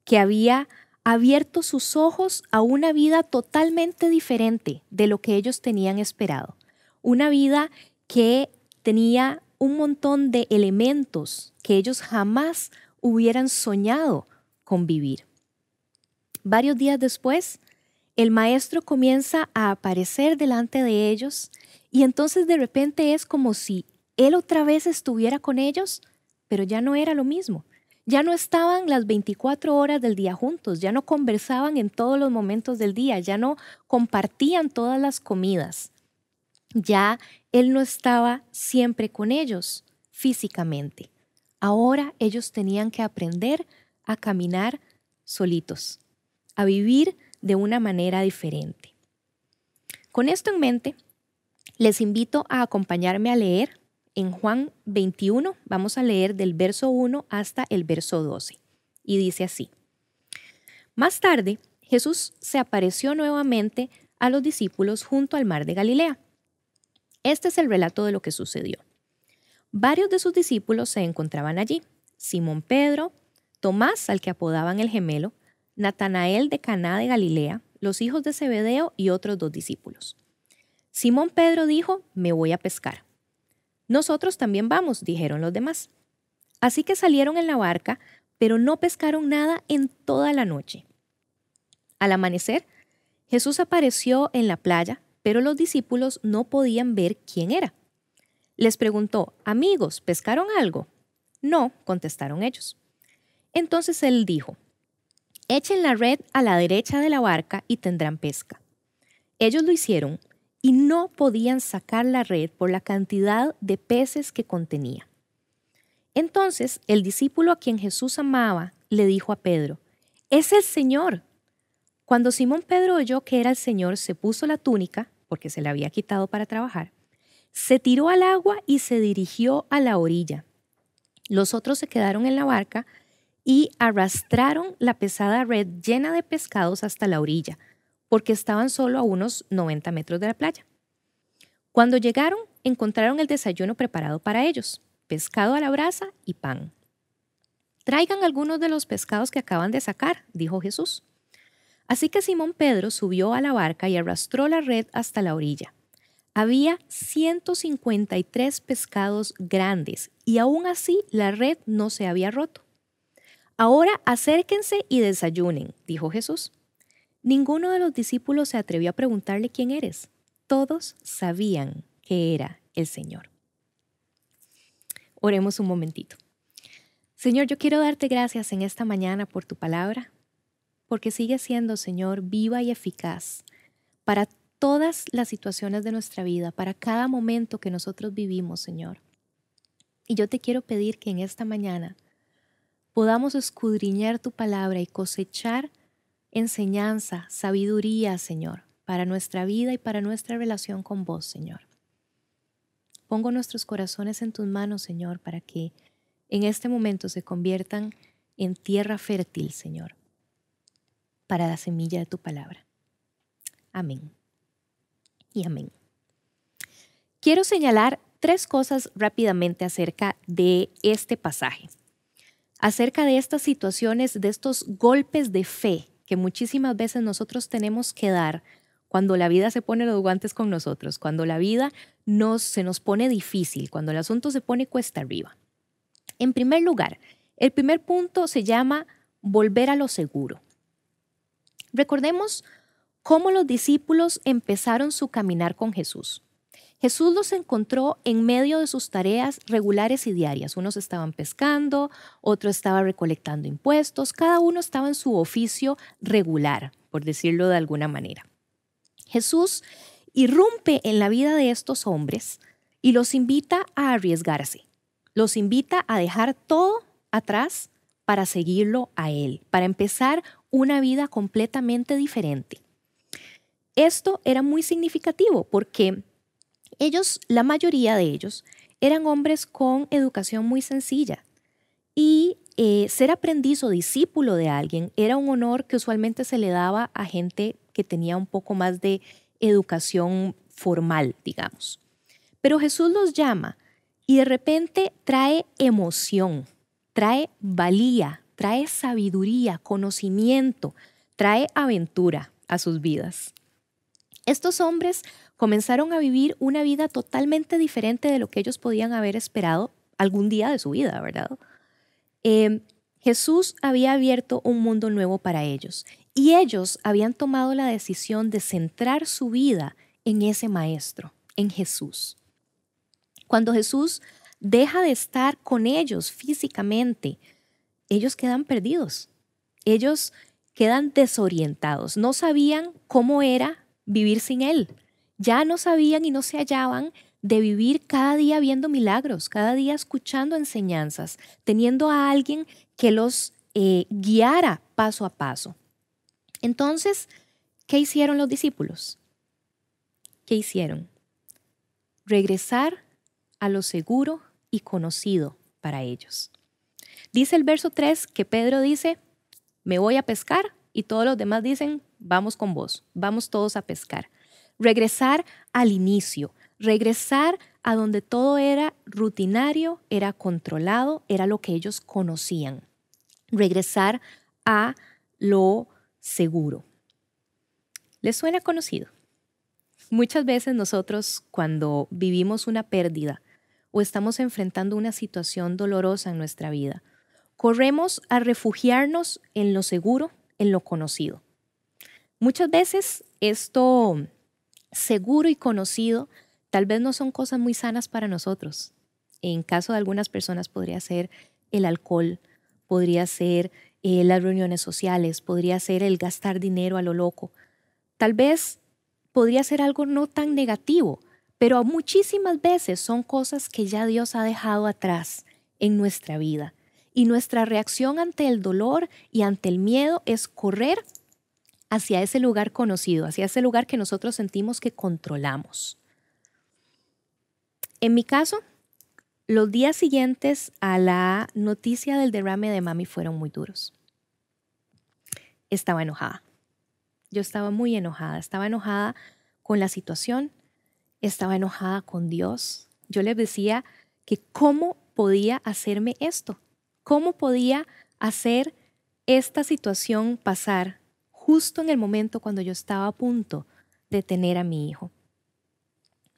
que había abierto sus ojos a una vida totalmente diferente de lo que ellos tenían esperado. Una vida que tenía un montón de elementos que ellos jamás hubieran soñado con vivir. Varios días después, el maestro comienza a aparecer delante de ellos y entonces de repente es como si él otra vez estuviera con ellos, pero ya no era lo mismo. Ya no estaban las 24 horas del día juntos, ya no conversaban en todos los momentos del día, ya no compartían todas las comidas. Ya él no estaba siempre con ellos físicamente. Ahora ellos tenían que aprender a caminar solitos, a vivir de una manera diferente. Con esto en mente, les invito a acompañarme a leer en Juan 21, vamos a leer del verso 1 hasta el verso 12. Y dice así: Más tarde, Jesús se apareció nuevamente a los discípulos junto al mar de Galilea. Este es el relato de lo que sucedió. Varios de sus discípulos se encontraban allí: Simón Pedro, Tomás, al que apodaban el gemelo, Natanael de Caná de Galilea, los hijos de Zebedeo y otros 2 discípulos. Simón Pedro dijo: Me voy a pescar. Nosotros también vamos, dijeron los demás. Así que salieron en la barca, pero no pescaron nada en toda la noche. Al amanecer, Jesús apareció en la playa, pero los discípulos no podían ver quién era. Les preguntó: Amigos, ¿pescaron algo? No, contestaron ellos. Entonces él dijo: Echen la red a la derecha de la barca y tendrán pesca. Ellos lo hicieron y no podían sacar la red por la cantidad de peces que contenía. Entonces el discípulo a quien Jesús amaba le dijo a Pedro: ¡Es el Señor! Cuando Simón Pedro oyó que era el Señor, se puso la túnica, porque se la había quitado para trabajar, se tiró al agua y se dirigió a la orilla. Los otros se quedaron en la barca y arrastraron la pesada red llena de pescados hasta la orilla, porque estaban solo a unos 90 metros de la playa. Cuando llegaron, encontraron el desayuno preparado para ellos: pescado a la brasa y pan. Traigan algunos de los pescados que acaban de sacar, dijo Jesús. Así que Simón Pedro subió a la barca y arrastró la red hasta la orilla. Había 153 pescados grandes y aún así la red no se había roto. Ahora acérquense y desayunen, dijo Jesús. Ninguno de los discípulos se atrevió a preguntarle quién eres. Todos sabían que era el Señor. Oremos un momentito. Señor, yo quiero darte gracias en esta mañana por tu palabra, porque sigue siendo, Señor, viva y eficaz para todas las situaciones de nuestra vida, para cada momento que nosotros vivimos, Señor. Y yo te quiero pedir que en esta mañana podamos escudriñar tu palabra y cosechar enseñanza, sabiduría, Señor, para nuestra vida y para nuestra relación con vos, Señor. Pongo nuestros corazones en tus manos, Señor, para que en este momento se conviertan en tierra fértil, Señor, para la semilla de tu palabra. Amén. Y amén. Quiero señalar 3 cosas rápidamente acerca de este pasaje, acerca de estas situaciones, de estos golpes de fe que muchísimas veces nosotros tenemos que dar cuando la vida se pone los guantes con nosotros, cuando la vida se nos pone difícil, cuando el asunto se pone cuesta arriba. En primer lugar, el primer punto se llama volver a lo seguro. Recordemos cómo los discípulos empezaron su caminar con Jesús. Jesús los encontró en medio de sus tareas regulares y diarias. Unos estaban pescando, otro estaba recolectando impuestos, cada uno estaba en su oficio regular, por decirlo de alguna manera. Jesús irrumpe en la vida de estos hombres y los invita a arriesgarse. Los invita a dejar todo atrás para seguirlo a Él, para empezar una vida completamente diferente. Esto era muy significativo porque ellos, la mayoría de ellos, eran hombres con educación muy sencilla y ser aprendiz o discípulo de alguien era un honor que usualmente se le daba a gente que tenía un poco más de educación formal, digamos. Pero Jesús los llama y de repente trae emoción, trae valía, trae sabiduría, conocimiento, trae aventura a sus vidas. Estos hombres comenzaron a vivir una vida totalmente diferente de lo que ellos podían haber esperado algún día de su vida, ¿verdad? Jesús había abierto un mundo nuevo para ellos y ellos habían tomado la decisión de centrar su vida en ese maestro, en Jesús. Cuando Jesús deja de estar con ellos físicamente, ellos quedan perdidos, ellos quedan desorientados, no sabían cómo era vivir sin Él. Ya no sabían y no se hallaban de vivir cada día viendo milagros, cada día escuchando enseñanzas, teniendo a alguien que los guiara paso a paso. Entonces, ¿qué hicieron los discípulos? ¿Qué hicieron? Regresar a lo seguro y conocido para ellos. Dice el verso 3 que Pedro dice, me voy a pescar, y todos los demás dicen, vamos con vos, vamos todos a pescar. Regresar al inicio, regresar a donde todo era rutinario, era controlado, era lo que ellos conocían. Regresar a lo seguro. ¿Les suena conocido? Muchas veces nosotros cuando vivimos una pérdida o estamos enfrentando una situación dolorosa en nuestra vida, corremos a refugiarnos en lo seguro, en lo conocido. Muchas veces esto seguro y conocido tal vez no son cosas muy sanas para nosotros. En caso de algunas personas podría ser el alcohol, podría ser las reuniones sociales, podría ser el gastar dinero a lo loco. Tal vez podría ser algo no tan negativo, pero muchísimas veces son cosas que ya Dios ha dejado atrás en nuestra vida. Y nuestra reacción ante el dolor y ante el miedo es correr hacia ese lugar conocido, hacia ese lugar que nosotros sentimos que controlamos. En mi caso, los días siguientes a la noticia del derrame de mami fueron muy duros. Estaba enojada. Yo estaba muy enojada. Estaba enojada con la situación. Estaba enojada con Dios. Yo les decía que cómo podía hacerme esto. ¿Cómo podía hacer esta situación pasar justo en el momento cuando yo estaba a punto de tener a mi hijo?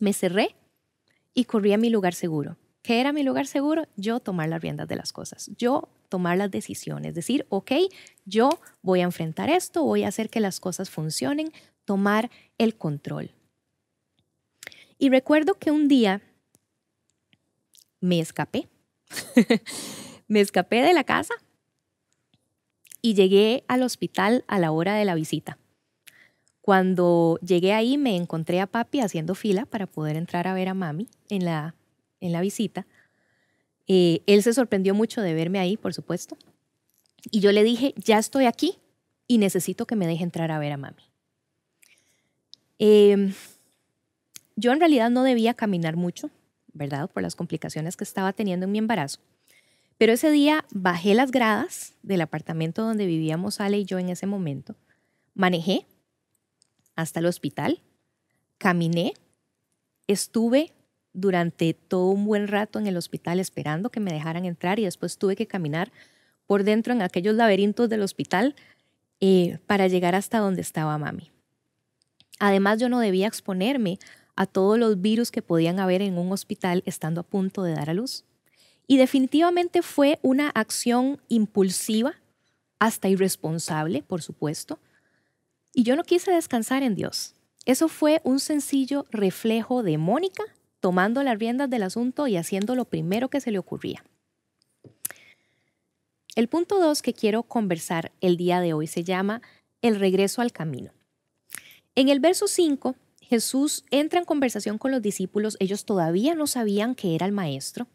Me cerré y corrí a mi lugar seguro. ¿Qué era mi lugar seguro? Yo tomar las riendas de las cosas. Yo tomar las decisiones. Decir, ok, yo voy a enfrentar esto, voy a hacer que las cosas funcionen, tomar el control. Y recuerdo que un día me escapé. Me escapé de la casa y llegué al hospital a la hora de la visita. Cuando llegué ahí me encontré a papi haciendo fila para poder entrar a ver a mami en la visita. Él se sorprendió mucho de verme ahí, por supuesto. Y yo le dije, ya estoy aquí y necesito que me deje entrar a ver a mami. Yo en realidad no debía caminar mucho, ¿verdad? Por las complicaciones que estaba teniendo en mi embarazo. Pero ese día bajé las gradas del apartamento donde vivíamos Ale y yo en ese momento. Manejé hasta el hospital, caminé, estuve durante todo un buen rato en el hospital esperando que me dejaran entrar y después tuve que caminar por dentro en aquellos laberintos del hospital para llegar hasta donde estaba mami. Además, yo no debía exponerme a todos los virus que podían haber en un hospital estando a punto de dar a luz. Y definitivamente fue una acción impulsiva, hasta irresponsable, por supuesto. Y yo no quise descansar en Dios. Eso fue un sencillo reflejo de Mónica tomando las riendas del asunto y haciendo lo primero que se le ocurría. El punto 2 que quiero conversar el día de hoy se llama el regreso al camino. En el verso 5, Jesús entra en conversación con los discípulos. Ellos todavía no sabían que era el maestro.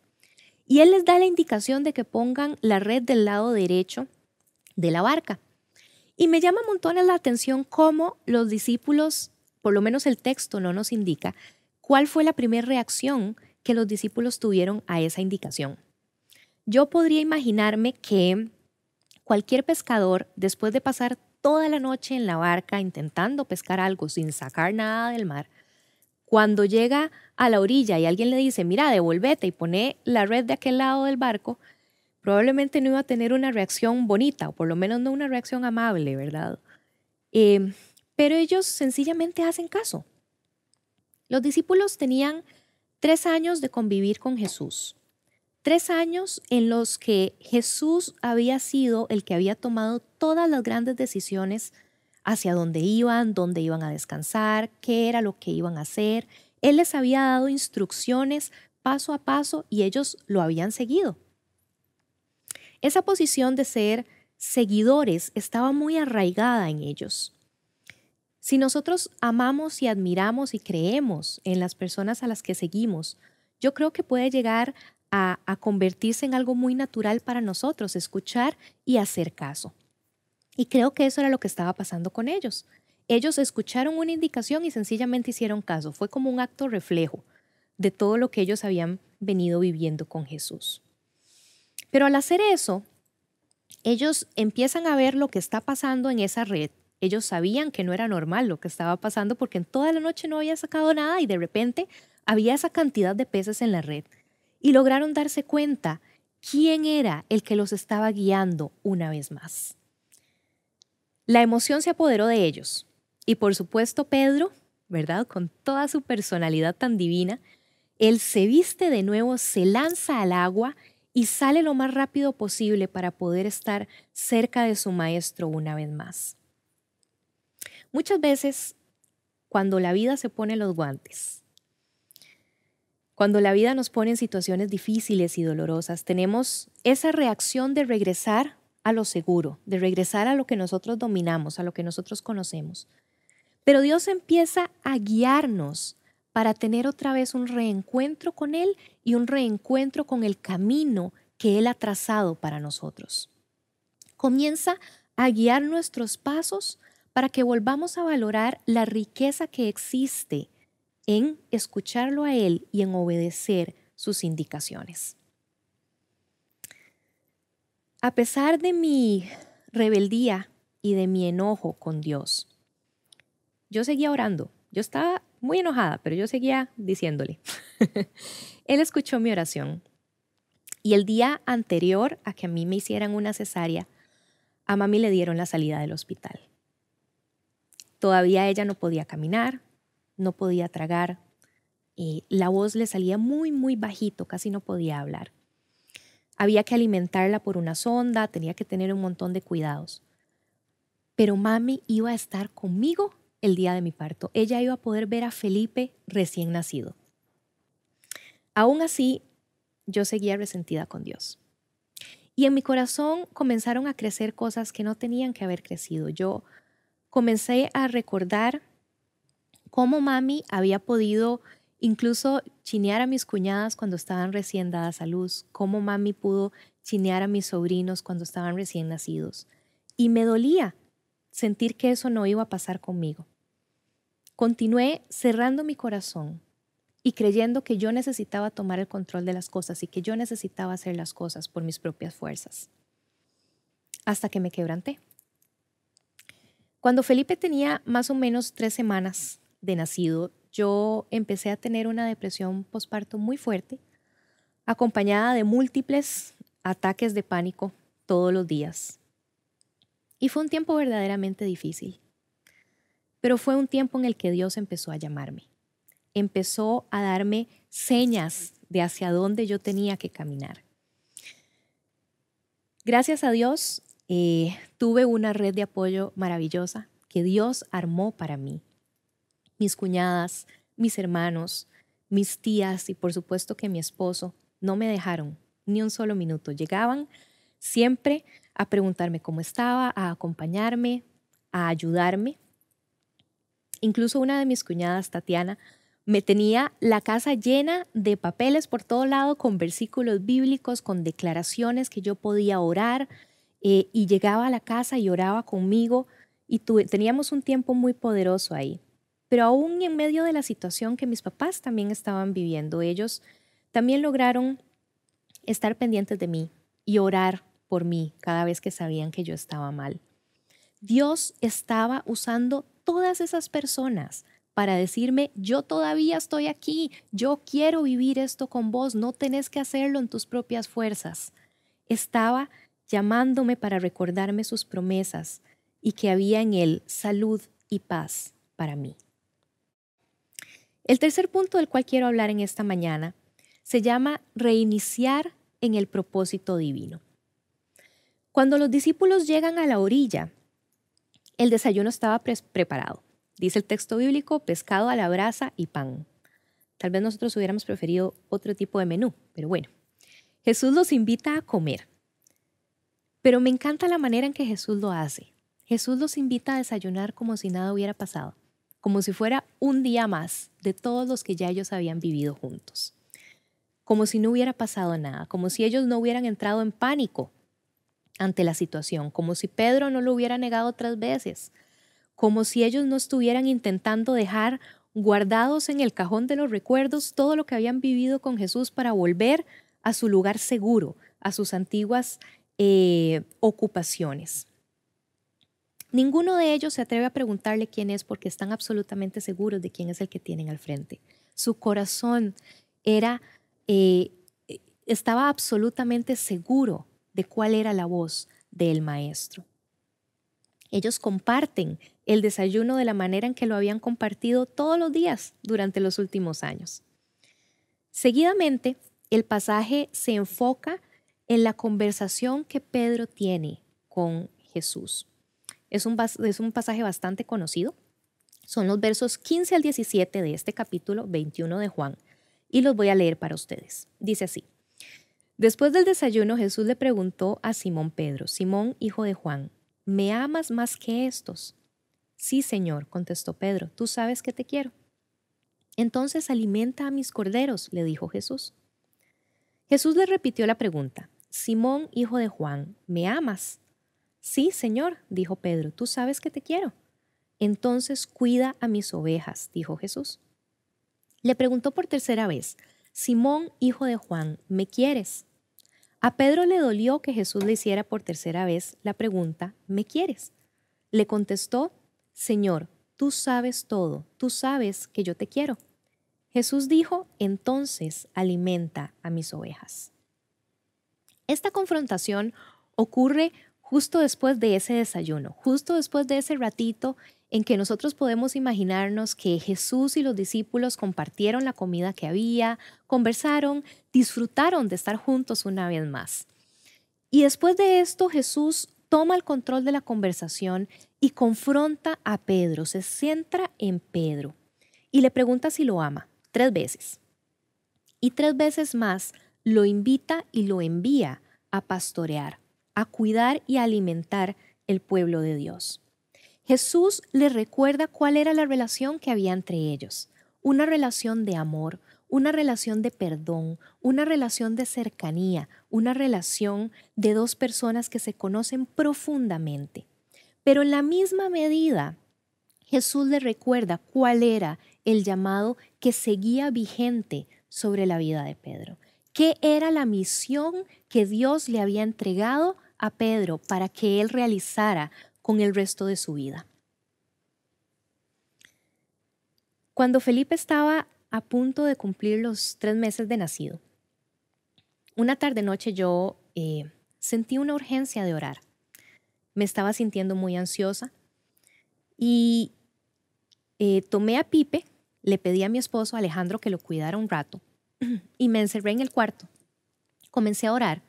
Y Él les da la indicación de que pongan la red del lado derecho de la barca. Y me llama montones la atención cómo los discípulos, por lo menos el texto no nos indica, cuál fue la primera reacción que los discípulos tuvieron a esa indicación. Yo podría imaginarme que cualquier pescador, después de pasar toda la noche en la barca intentando pescar algo sin sacar nada del mar, cuando llega a la orilla y alguien le dice, mira, devuélvete y pone la red de aquel lado del barco, probablemente no iba a tener una reacción bonita, o por lo menos no una reacción amable, ¿verdad? Pero ellos sencillamente hacen caso. Los discípulos tenían 3 años de convivir con Jesús. 3 años en los que Jesús había sido el que había tomado todas las grandes decisiones hacia dónde iban a descansar, qué era lo que iban a hacer. Él les había dado instrucciones paso a paso y ellos lo habían seguido. Esa posición de ser seguidores estaba muy arraigada en ellos. Si nosotros amamos y admiramos y creemos en las personas a las que seguimos, yo creo que puede llegar a convertirse en algo muy natural para nosotros, escuchar y hacer caso. Y creo que eso era lo que estaba pasando con ellos. Ellos escucharon una indicación y sencillamente hicieron caso. Fue como un acto reflejo de todo lo que ellos habían venido viviendo con Jesús. Pero al hacer eso, ellos empiezan a ver lo que está pasando en esa red. Ellos sabían que no era normal lo que estaba pasando porque en toda la noche no había sacado nada y de repente había esa cantidad de peces en la red. Y lograron darse cuenta quién era el que los estaba guiando una vez más. La emoción se apoderó de ellos. Y por supuesto Pedro, ¿verdad? Con toda su personalidad tan divina, él se viste de nuevo, se lanza al agua y sale lo más rápido posible para poder estar cerca de su maestro una vez más. Muchas veces, cuando la vida se pone los guantes, cuando la vida nos pone en situaciones difíciles y dolorosas, tenemos esa reacción de regresar a lo seguro, de regresar a lo que nosotros dominamos, a lo que nosotros conocemos. Pero Dios empieza a guiarnos para tener otra vez un reencuentro con Él y un reencuentro con el camino que Él ha trazado para nosotros. Comienza a guiar nuestros pasos para que volvamos a valorar la riqueza que existe en escucharlo a Él y en obedecer sus indicaciones. A pesar de mi rebeldía y de mi enojo con Dios, yo seguía orando. Yo estaba muy enojada, pero yo seguía diciéndole. Él escuchó mi oración. Y el día anterior a que a mí me hicieran una cesárea, a mami le dieron la salida del hospital. Todavía ella no podía caminar, no podía tragar. La voz le salía muy, muy bajito, casi no podía hablar. Había que alimentarla por una sonda, tenía que tener un montón de cuidados. Pero mami iba a estar conmigo el día de mi parto. Ella iba a poder ver a Felipe recién nacido. Aún así, yo seguía resentida con Dios. Y en mi corazón comenzaron a crecer cosas que no tenían que haber crecido. Yo comencé a recordar cómo mami había podido incluso chinear a mis cuñadas cuando estaban recién dadas a luz, cómo mami pudo chinear a mis sobrinos cuando estaban recién nacidos. Y me dolía sentir que eso no iba a pasar conmigo. Continué cerrando mi corazón y creyendo que yo necesitaba tomar el control de las cosas y que yo necesitaba hacer las cosas por mis propias fuerzas. Hasta que me quebranté. Cuando Felipe tenía más o menos 3 semanas de nacido, yo empecé a tener una depresión posparto muy fuerte, acompañada de múltiples ataques de pánico todos los días. Y fue un tiempo verdaderamente difícil. Pero fue un tiempo en el que Dios empezó a llamarme. Empezó a darme señas de hacia dónde yo tenía que caminar. Gracias a Dios, tuve una red de apoyo maravillosa que Dios armó para mí. Mis cuñadas, mis hermanos, mis tías y por supuesto que mi esposo no me dejaron ni un solo minuto. Llegaban siempre a preguntarme cómo estaba, a acompañarme, a ayudarme. Incluso una de mis cuñadas, Tatiana, me tenía la casa llena de papeles por todo lado con versículos bíblicos, con declaraciones que yo podía orar y llegaba a la casa y oraba conmigo y teníamos un tiempo muy poderoso ahí. Pero aún en medio de la situación que mis papás también estaban viviendo, ellos también lograron estar pendientes de mí y orar por mí cada vez que sabían que yo estaba mal. Dios estaba usando todas esas personas para decirme, yo todavía estoy aquí, yo quiero vivir esto con vos, no tenés que hacerlo en tus propias fuerzas. Estaba llamándome para recordarme sus promesas y que había en él salud y paz para mí. El tercer punto del cual quiero hablar en esta mañana se llama reiniciar en el propósito divino. Cuando los discípulos llegan a la orilla, el desayuno estaba preparado. Dice el texto bíblico, pescado a la brasa y pan. Tal vez nosotros hubiéramos preferido otro tipo de menú, pero bueno. Jesús los invita a comer. Pero me encanta la manera en que Jesús lo hace. Jesús los invita a desayunar como si nada hubiera pasado, como si fuera un día más de todos los que ya ellos habían vivido juntos. Como si no hubiera pasado nada, como si ellos no hubieran entrado en pánico ante la situación, como si Pedro no lo hubiera negado otras veces, como si ellos no estuvieran intentando dejar guardados en el cajón de los recuerdos todo lo que habían vivido con Jesús para volver a su lugar seguro, a sus antiguas ocupaciones. Ninguno de ellos se atreve a preguntarle quién es porque están absolutamente seguros de quién es el que tienen al frente. Su corazón estaba absolutamente seguro de cuál era la voz del Maestro. Ellos comparten el desayuno de la manera en que lo habían compartido todos los días durante los últimos años. Seguidamente, el pasaje se enfoca en la conversación que Pedro tiene con Jesús. Es un pasaje bastante conocido. Son los versos 15 al 17 de este capítulo 21 de Juan y los voy a leer para ustedes. Dice así. Después del desayuno, Jesús le preguntó a Simón Pedro, Simón, hijo de Juan, ¿me amas más que estos? Sí, Señor, contestó Pedro, tú sabes que te quiero. Entonces alimenta a mis corderos, le dijo Jesús. Jesús le repitió la pregunta, Simón, hijo de Juan, ¿me amas? Sí, Señor, dijo Pedro, tú sabes que te quiero. Entonces cuida a mis ovejas, dijo Jesús. Le preguntó por tercera vez, Simón, hijo de Juan, ¿me quieres? A Pedro le dolió que Jesús le hiciera por tercera vez la pregunta, ¿me quieres? Le contestó, Señor, tú sabes todo, tú sabes que yo te quiero. Jesús dijo, entonces alimenta a mis ovejas. Esta confrontación ocurre justo después de ese desayuno, justo después de ese ratito en que nosotros podemos imaginarnos que Jesús y los discípulos compartieron la comida que había, conversaron, disfrutaron de estar juntos una vez más. Y después de esto, Jesús toma el control de la conversación y confronta a Pedro, se centra en Pedro y le pregunta si lo ama 3 veces. Y 3 veces más lo invita y lo envía a pastorear, a cuidar y a alimentar el pueblo de Dios. Jesús le recuerda cuál era la relación que había entre ellos, una relación de amor, una relación de perdón, una relación de cercanía, una relación de 2 personas que se conocen profundamente. Pero en la misma medida, Jesús le recuerda cuál era el llamado que seguía vigente sobre la vida de Pedro. ¿Qué era la misión que Dios le había entregado a Pedro para que él realizara con el resto de su vida? Cuando Felipe estaba a punto de cumplir los 3 meses de nacido, una tarde-noche yo sentí una urgencia de orar. Me estaba sintiendo muy ansiosa y tomé a Pipe, le pedí a mi esposo Alejandro que lo cuidara un rato y me encerré en el cuarto. Comencé a orar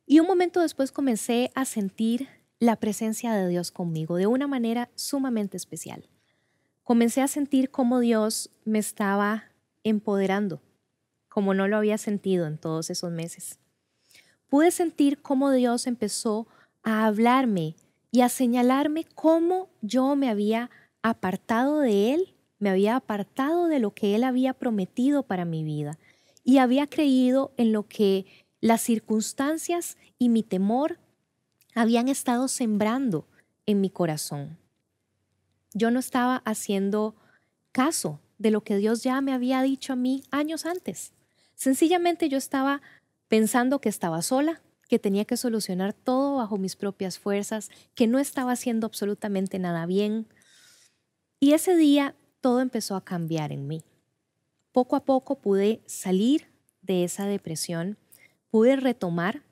y un momento después comencé a sentir la presencia de Dios conmigo de una manera sumamente especial. Comencé a sentir cómo Dios me estaba empoderando, como no lo había sentido en todos esos meses. Pude sentir cómo Dios empezó a hablarme y a señalarme cómo yo me había apartado de Él, me había apartado de lo que Él había prometido para mi vida y había creído en lo que las circunstancias y mi temor habían estado sembrando en mi corazón. Yo no estaba haciendo caso de lo que Dios ya me había dicho a mí años antes. Sencillamente yo estaba pensando que estaba sola, que tenía que solucionar todo bajo mis propias fuerzas, que no estaba haciendo absolutamente nada bien. Y ese día todo empezó a cambiar en mí. Poco a poco pude salir de esa depresión, pude retomar,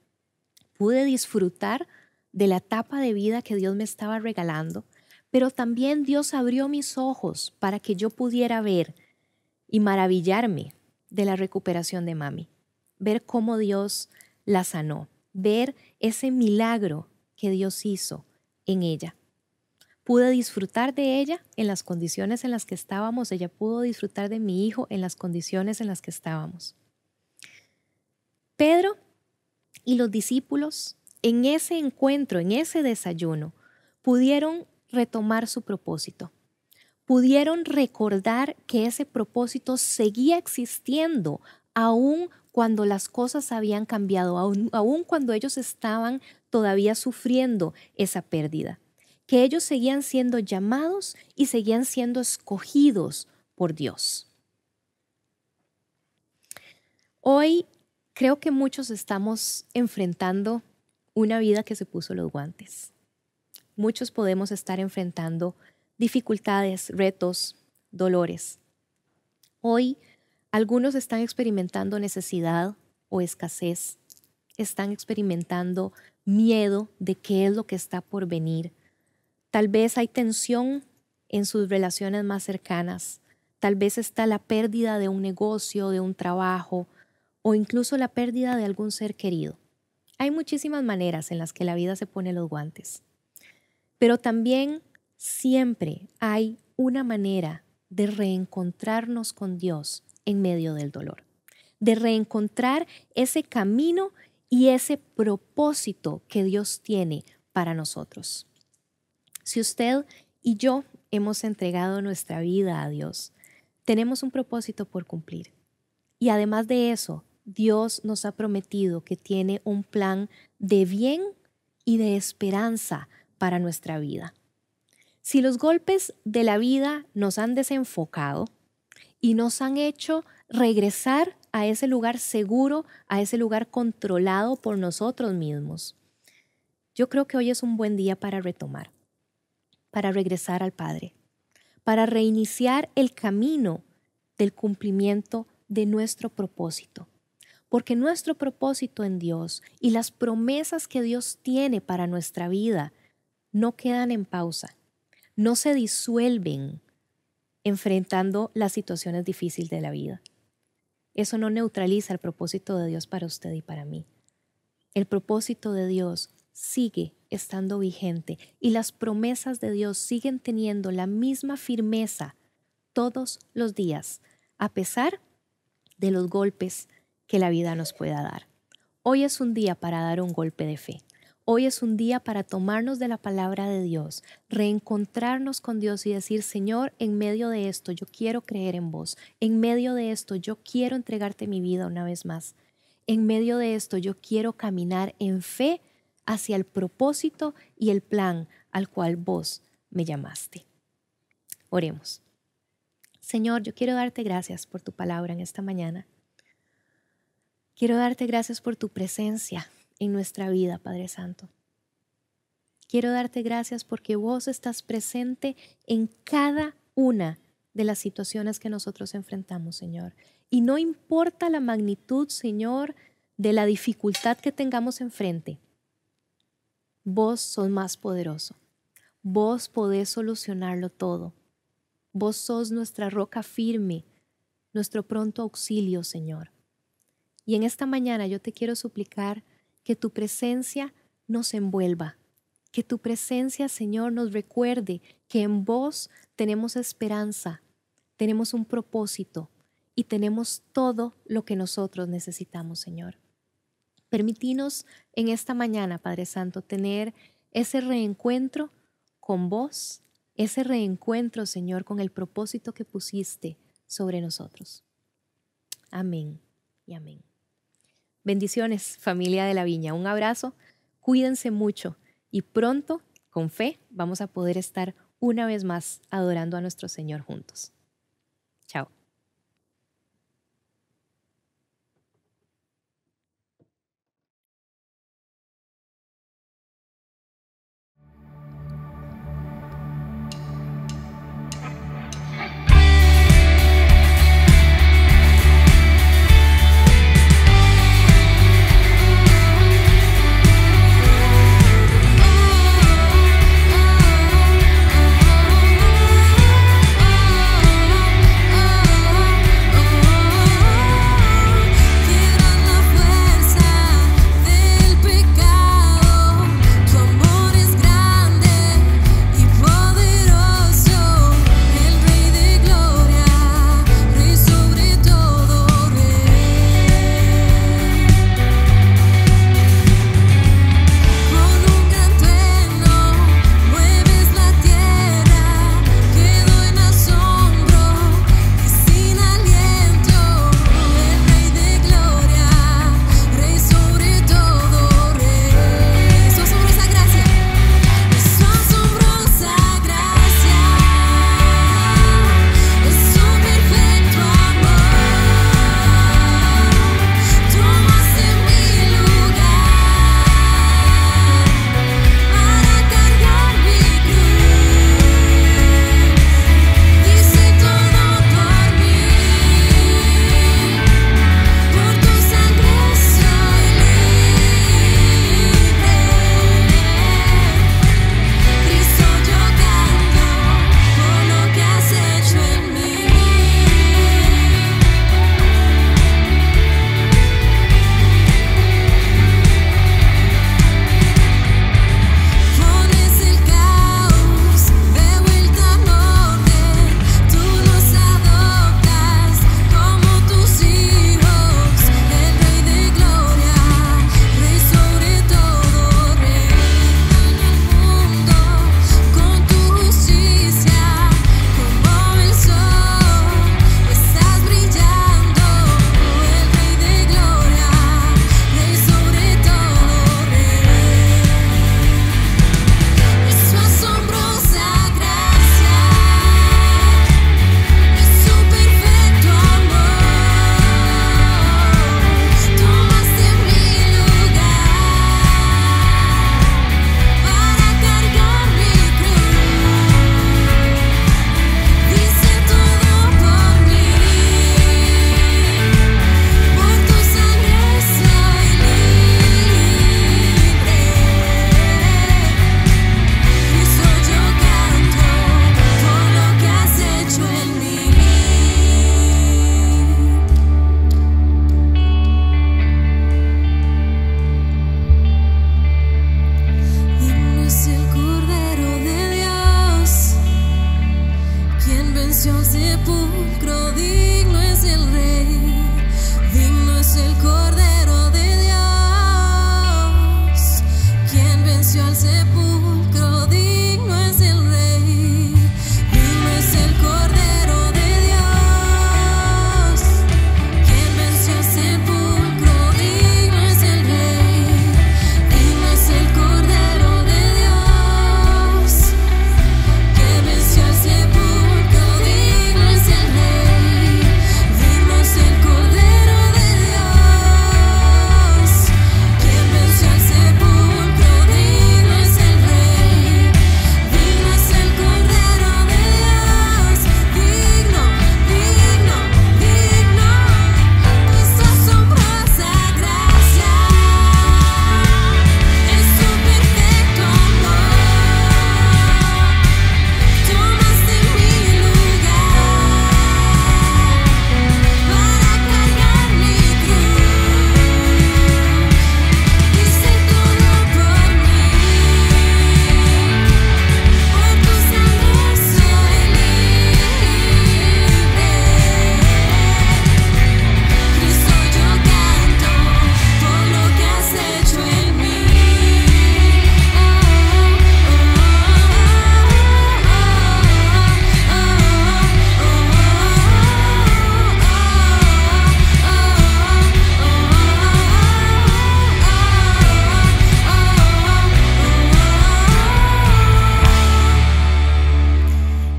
pude disfrutar de la etapa de vida que Dios me estaba regalando, pero también Dios abrió mis ojos para que yo pudiera ver y maravillarme de la recuperación de mami, ver cómo Dios la sanó, ver ese milagro que Dios hizo en ella. Pude disfrutar de ella en las condiciones en las que estábamos, ella pudo disfrutar de mi hijo en las condiciones en las que estábamos. Pedro y los discípulos en ese encuentro, en ese desayuno, pudieron retomar su propósito. Pudieron recordar que ese propósito seguía existiendo aún cuando las cosas habían cambiado, aún cuando ellos estaban todavía sufriendo esa pérdida, que ellos seguían siendo llamados y seguían siendo escogidos por Dios. Hoy creo que muchos estamos enfrentando una vida que se puso los guantes. Muchos podemos estar enfrentando dificultades, retos, dolores. Hoy algunos están experimentando necesidad o escasez, están experimentando miedo de qué es lo que está por venir. Tal vez hay tensión en sus relaciones más cercanas, tal vez está la pérdida de un negocio, de un trabajo o incluso la pérdida de algún ser querido. Hay muchísimas maneras en las que la vida se pone los guantes. Pero también siempre hay una manera de reencontrarnos con Dios en medio del dolor, de reencontrar ese camino y ese propósito que Dios tiene para nosotros. Si usted y yo hemos entregado nuestra vida a Dios, tenemos un propósito por cumplir. Y además de eso, Dios nos ha prometido que tiene un plan de bien y de esperanza para nuestra vida. Si los golpes de la vida nos han desenfocado y nos han hecho regresar a ese lugar seguro, a ese lugar controlado por nosotros mismos, yo creo que hoy es un buen día para retomar, para regresar al Padre, para reiniciar el camino del cumplimiento de nuestro propósito. Porque nuestro propósito en Dios y las promesas que Dios tiene para nuestra vida no quedan en pausa, no se disuelven enfrentando las situaciones difíciles de la vida. Eso no neutraliza el propósito de Dios para usted y para mí. El propósito de Dios sigue estando vigente y las promesas de Dios siguen teniendo la misma firmeza todos los días, a pesar de los golpes que la vida nos pueda dar. Hoy es un día para dar un golpe de fe. Hoy es un día para tomarnos de la palabra de Dios, reencontrarnos con Dios y decir, Señor, en medio de esto yo quiero creer en vos. En medio de esto yo quiero entregarte mi vida una vez más. En medio de esto yo quiero caminar en fe hacia el propósito y el plan al cual vos me llamaste. Oremos. Señor, yo quiero darte gracias por tu palabra en esta mañana. Quiero darte gracias por tu presencia en nuestra vida, Padre Santo. Quiero darte gracias porque vos estás presente en cada una de las situaciones que nosotros enfrentamos, Señor. Y no importa la magnitud, Señor, de la dificultad que tengamos enfrente, vos sos más poderoso. Vos podés solucionarlo todo. Vos sos nuestra roca firme, nuestro pronto auxilio, Señor. Y en esta mañana yo te quiero suplicar que tu presencia nos envuelva, que tu presencia, Señor, nos recuerde que en vos tenemos esperanza, tenemos un propósito y tenemos todo lo que nosotros necesitamos, Señor. Permítinos en esta mañana, Padre Santo, tener ese reencuentro con vos, ese reencuentro, Señor, con el propósito que pusiste sobre nosotros. Amén y amén. Bendiciones, familia de la Viña. Un abrazo, cuídense mucho y pronto, con fe, vamos a poder estar una vez más adorando a nuestro Señor juntos. Chao. Oh venció al sepulcro, digno es el Rey, digno es el Cordero de Dios, quien venció al sepulcro, digno es el Rey, digno es el Cordero de Dios, quien venció al sepulcro, digno es el Rey, digno es el Cordero de Dios, quien venció al sepulcro, digno es el Rey, digno es el Cordero de Dios, digno, digno, digno, y su asombrosa gracia, es su perfecto amor, tomaste mi lugar, para cargar mi cruz, hice todo por mí, por tu sangre soy libre, Cristo yo canto por lo que has hecho en mí,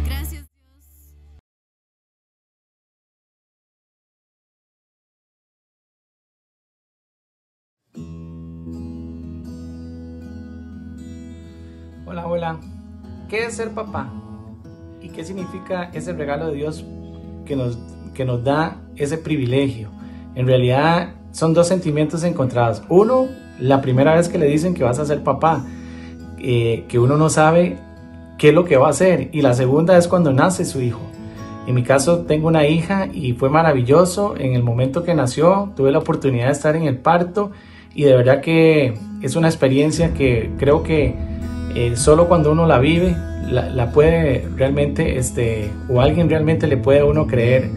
gracias. Hola, hola. ¿Qué es ser papá? ¿Y qué significa ese regalo de Dios que nos da ese privilegio? En realidad son dos sentimientos encontrados. Uno, la primera vez que le dicen que vas a ser papá, que uno no sabe qué es lo que va a hacer. Y la segunda es cuando nace su hijo. En mi caso tengo una hija y fue maravilloso. En el momento que nació tuve la oportunidad de estar en el parto y de verdad que es una experiencia que creo que solo cuando uno la vive la puede realmente, o alguien realmente le puede a uno creer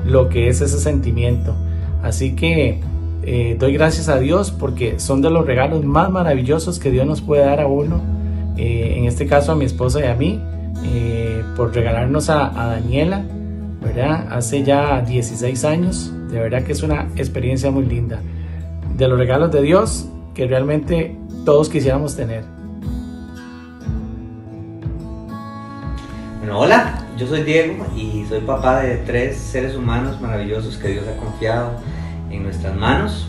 lo que es ese sentimiento. Así que doy gracias a Dios porque son de los regalos más maravillosos que Dios nos puede dar a uno, en este caso a mi esposa y a mí, por regalarnos a Daniela, ¿verdad? Hace ya 16 años. De verdad que es una experiencia muy linda, de los regalos de Dios que realmente todos quisiéramos tener. Bueno, hola, yo soy Diego y soy papá de 3 seres humanos maravillosos que Dios ha confiado en nuestras manos.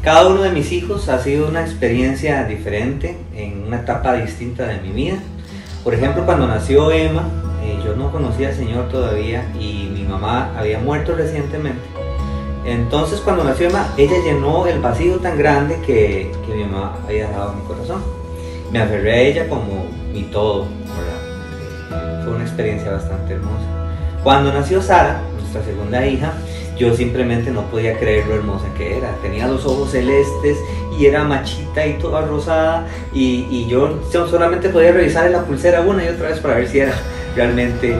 Cada uno de mis hijos ha sido una experiencia diferente en una etapa distinta de mi vida. Por ejemplo, cuando nació Emma, yo no conocía al Señor todavía y mi mamá había muerto recientemente. Entonces cuando nació Emma, ella llenó el vacío tan grande que mi mamá había dejado en mi corazón. Me aferré a ella como mi todo, ¿verdad? Fue una experiencia bastante hermosa. Cuando nació Sara, nuestra segunda hija, yo simplemente no podía creer lo hermosa que era. Tenía los ojos celestes y era machita y toda rosada y yo solamente podía revisar la pulsera una y otra vez para ver si era realmente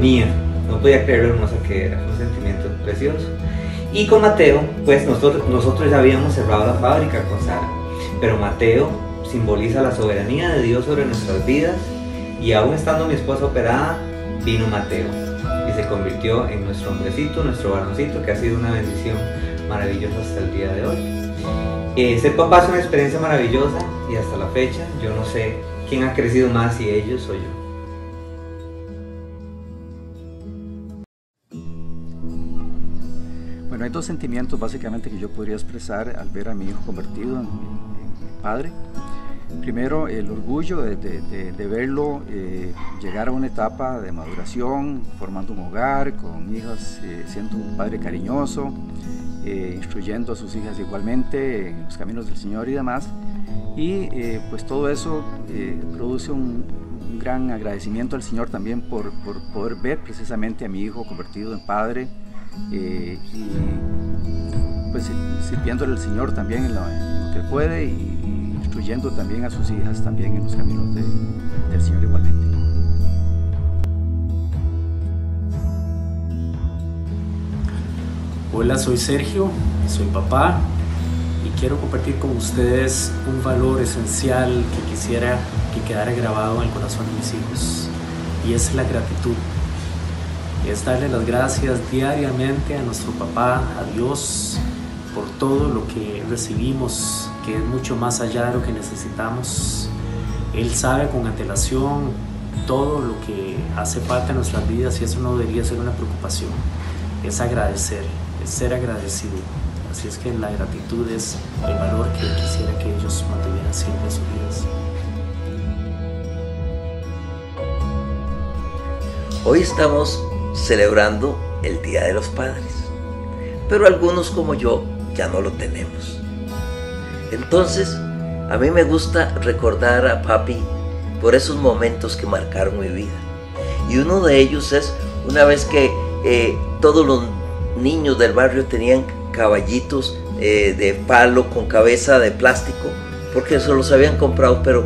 mía. No podía creer lo hermosa que era. Fue un sentimiento precioso. Y con Mateo, pues nosotros ya habíamos cerrado la fábrica con Sara, pero Mateo simboliza la soberanía de Dios sobre nuestras vidas. Y aún estando mi esposa operada, vino Mateo y se convirtió en nuestro hombrecito, nuestro varoncito, que ha sido una bendición maravillosa hasta el día de hoy. Ser papá es una experiencia maravillosa y hasta la fecha yo no sé quién ha crecido más, si ellos o yo. Bueno, hay dos sentimientos básicamente que yo podría expresar al ver a mi hijo convertido en padre. Primero, el orgullo de verlo llegar a una etapa de maduración, formando un hogar, con hijas, siendo un padre cariñoso, instruyendo a sus hijas igualmente en los caminos del Señor y demás. Y pues todo eso produce un gran agradecimiento al Señor también por poder ver precisamente a mi hijo convertido en padre y pues sirviéndole al Señor también en lo que puede y instruyendo también a sus hijas también en los caminos del Señor igualmente. Hola, soy Sergio, soy papá y quiero compartir con ustedes un valor esencial que quisiera que quedara grabado en el corazón de mis hijos, y es la gratitud. Es darle las gracias diariamente a nuestro papá, a Dios, por todo lo que recibimos, que es mucho más allá de lo que necesitamos. Él sabe con antelación todo lo que hace falta en nuestras vidas, y eso no debería ser una preocupación. Es agradecer, es ser agradecido. Así es que la gratitud es el valor que quisiera que ellos mantuvieran siempre en sus vidas. Hoy estamos celebrando el Día de los Padres, pero algunos como yo ya no lo tenemos. Entonces, a mí me gusta recordar a papi por esos momentos que marcaron mi vida. Y uno de ellos es una vez que todos los niños del barrio tenían caballitos de palo con cabeza de plástico, porque se los habían comprado, pero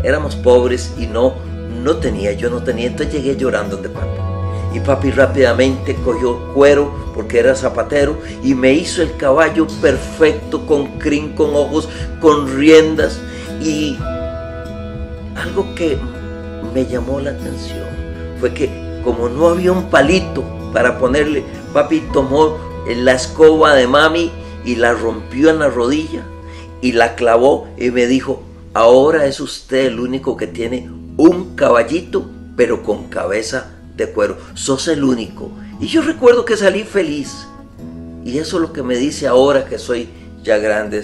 éramos pobres y yo no tenía. Entonces llegué llorando de papi. Y papi rápidamente cogió cuero, porque era zapatero, y me hizo el caballo perfecto, con crin, con ojos, con riendas. Y algo que me llamó la atención fue que como no había un palito para ponerle, papi tomó la escoba de mami y la rompió en la rodilla y la clavó y me dijo: ahora es usted el único que tiene un caballito, pero con cabeza de cuero. Sos el único. Y yo recuerdo que salí feliz. Y eso es lo que me dice ahora que soy ya grande,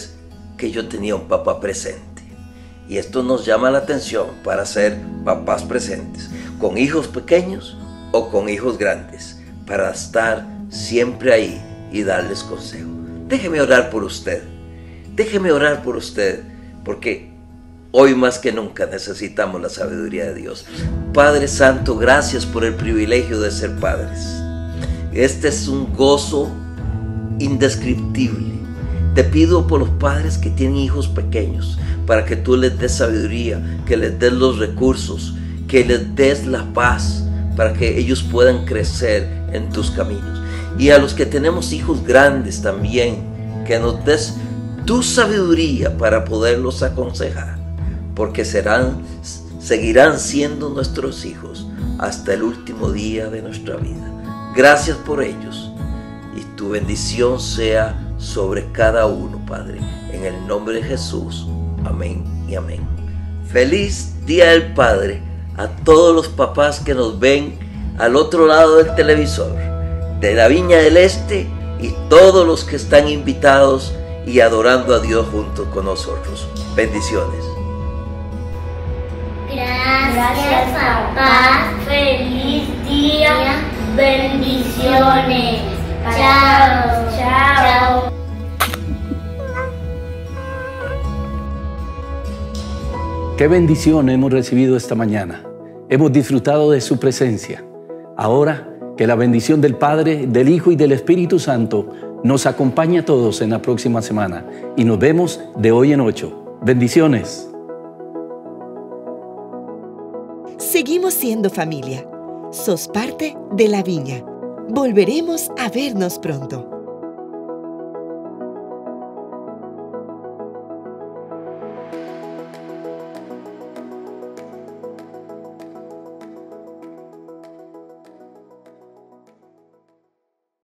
que yo tenía un papá presente. Y esto nos llama la atención para ser papás presentes, con hijos pequeños o con hijos grandes, para estar siempre ahí y darles consejo. Déjeme orar por usted. Déjeme orar por usted, porque hoy más que nunca necesitamos la sabiduría de Dios. Padre Santo, gracias por el privilegio de ser padres. Este es un gozo indescriptible. Te pido por los padres que tienen hijos pequeños, para que tú les des sabiduría, que les des los recursos, que les des la paz, para que ellos puedan crecer en tus caminos. Y a los que tenemos hijos grandes también, que nos des tu sabiduría para poderlos aconsejar, porque seguirán siendo nuestros hijos hasta el último día de nuestra vida. Gracias por ellos, y tu bendición sea sobre cada uno, Padre, en el nombre de Jesús. Amén y amén. Feliz Día del Padre a todos los papás que nos ven al otro lado del televisor, de la Viña del Este, y todos los que están invitados y adorando a Dios junto con nosotros. Bendiciones. Gracias, papá. Feliz día. Bendiciones. Chao. Chao. Qué bendición hemos recibido esta mañana. Hemos disfrutado de su presencia. Ahora, que la bendición del Padre, del Hijo y del Espíritu Santo nos acompañe a todos en la próxima semana. Y nos vemos de hoy en 8. Bendiciones. Seguimos siendo familia. Sos parte de la Viña. Volveremos a vernos pronto.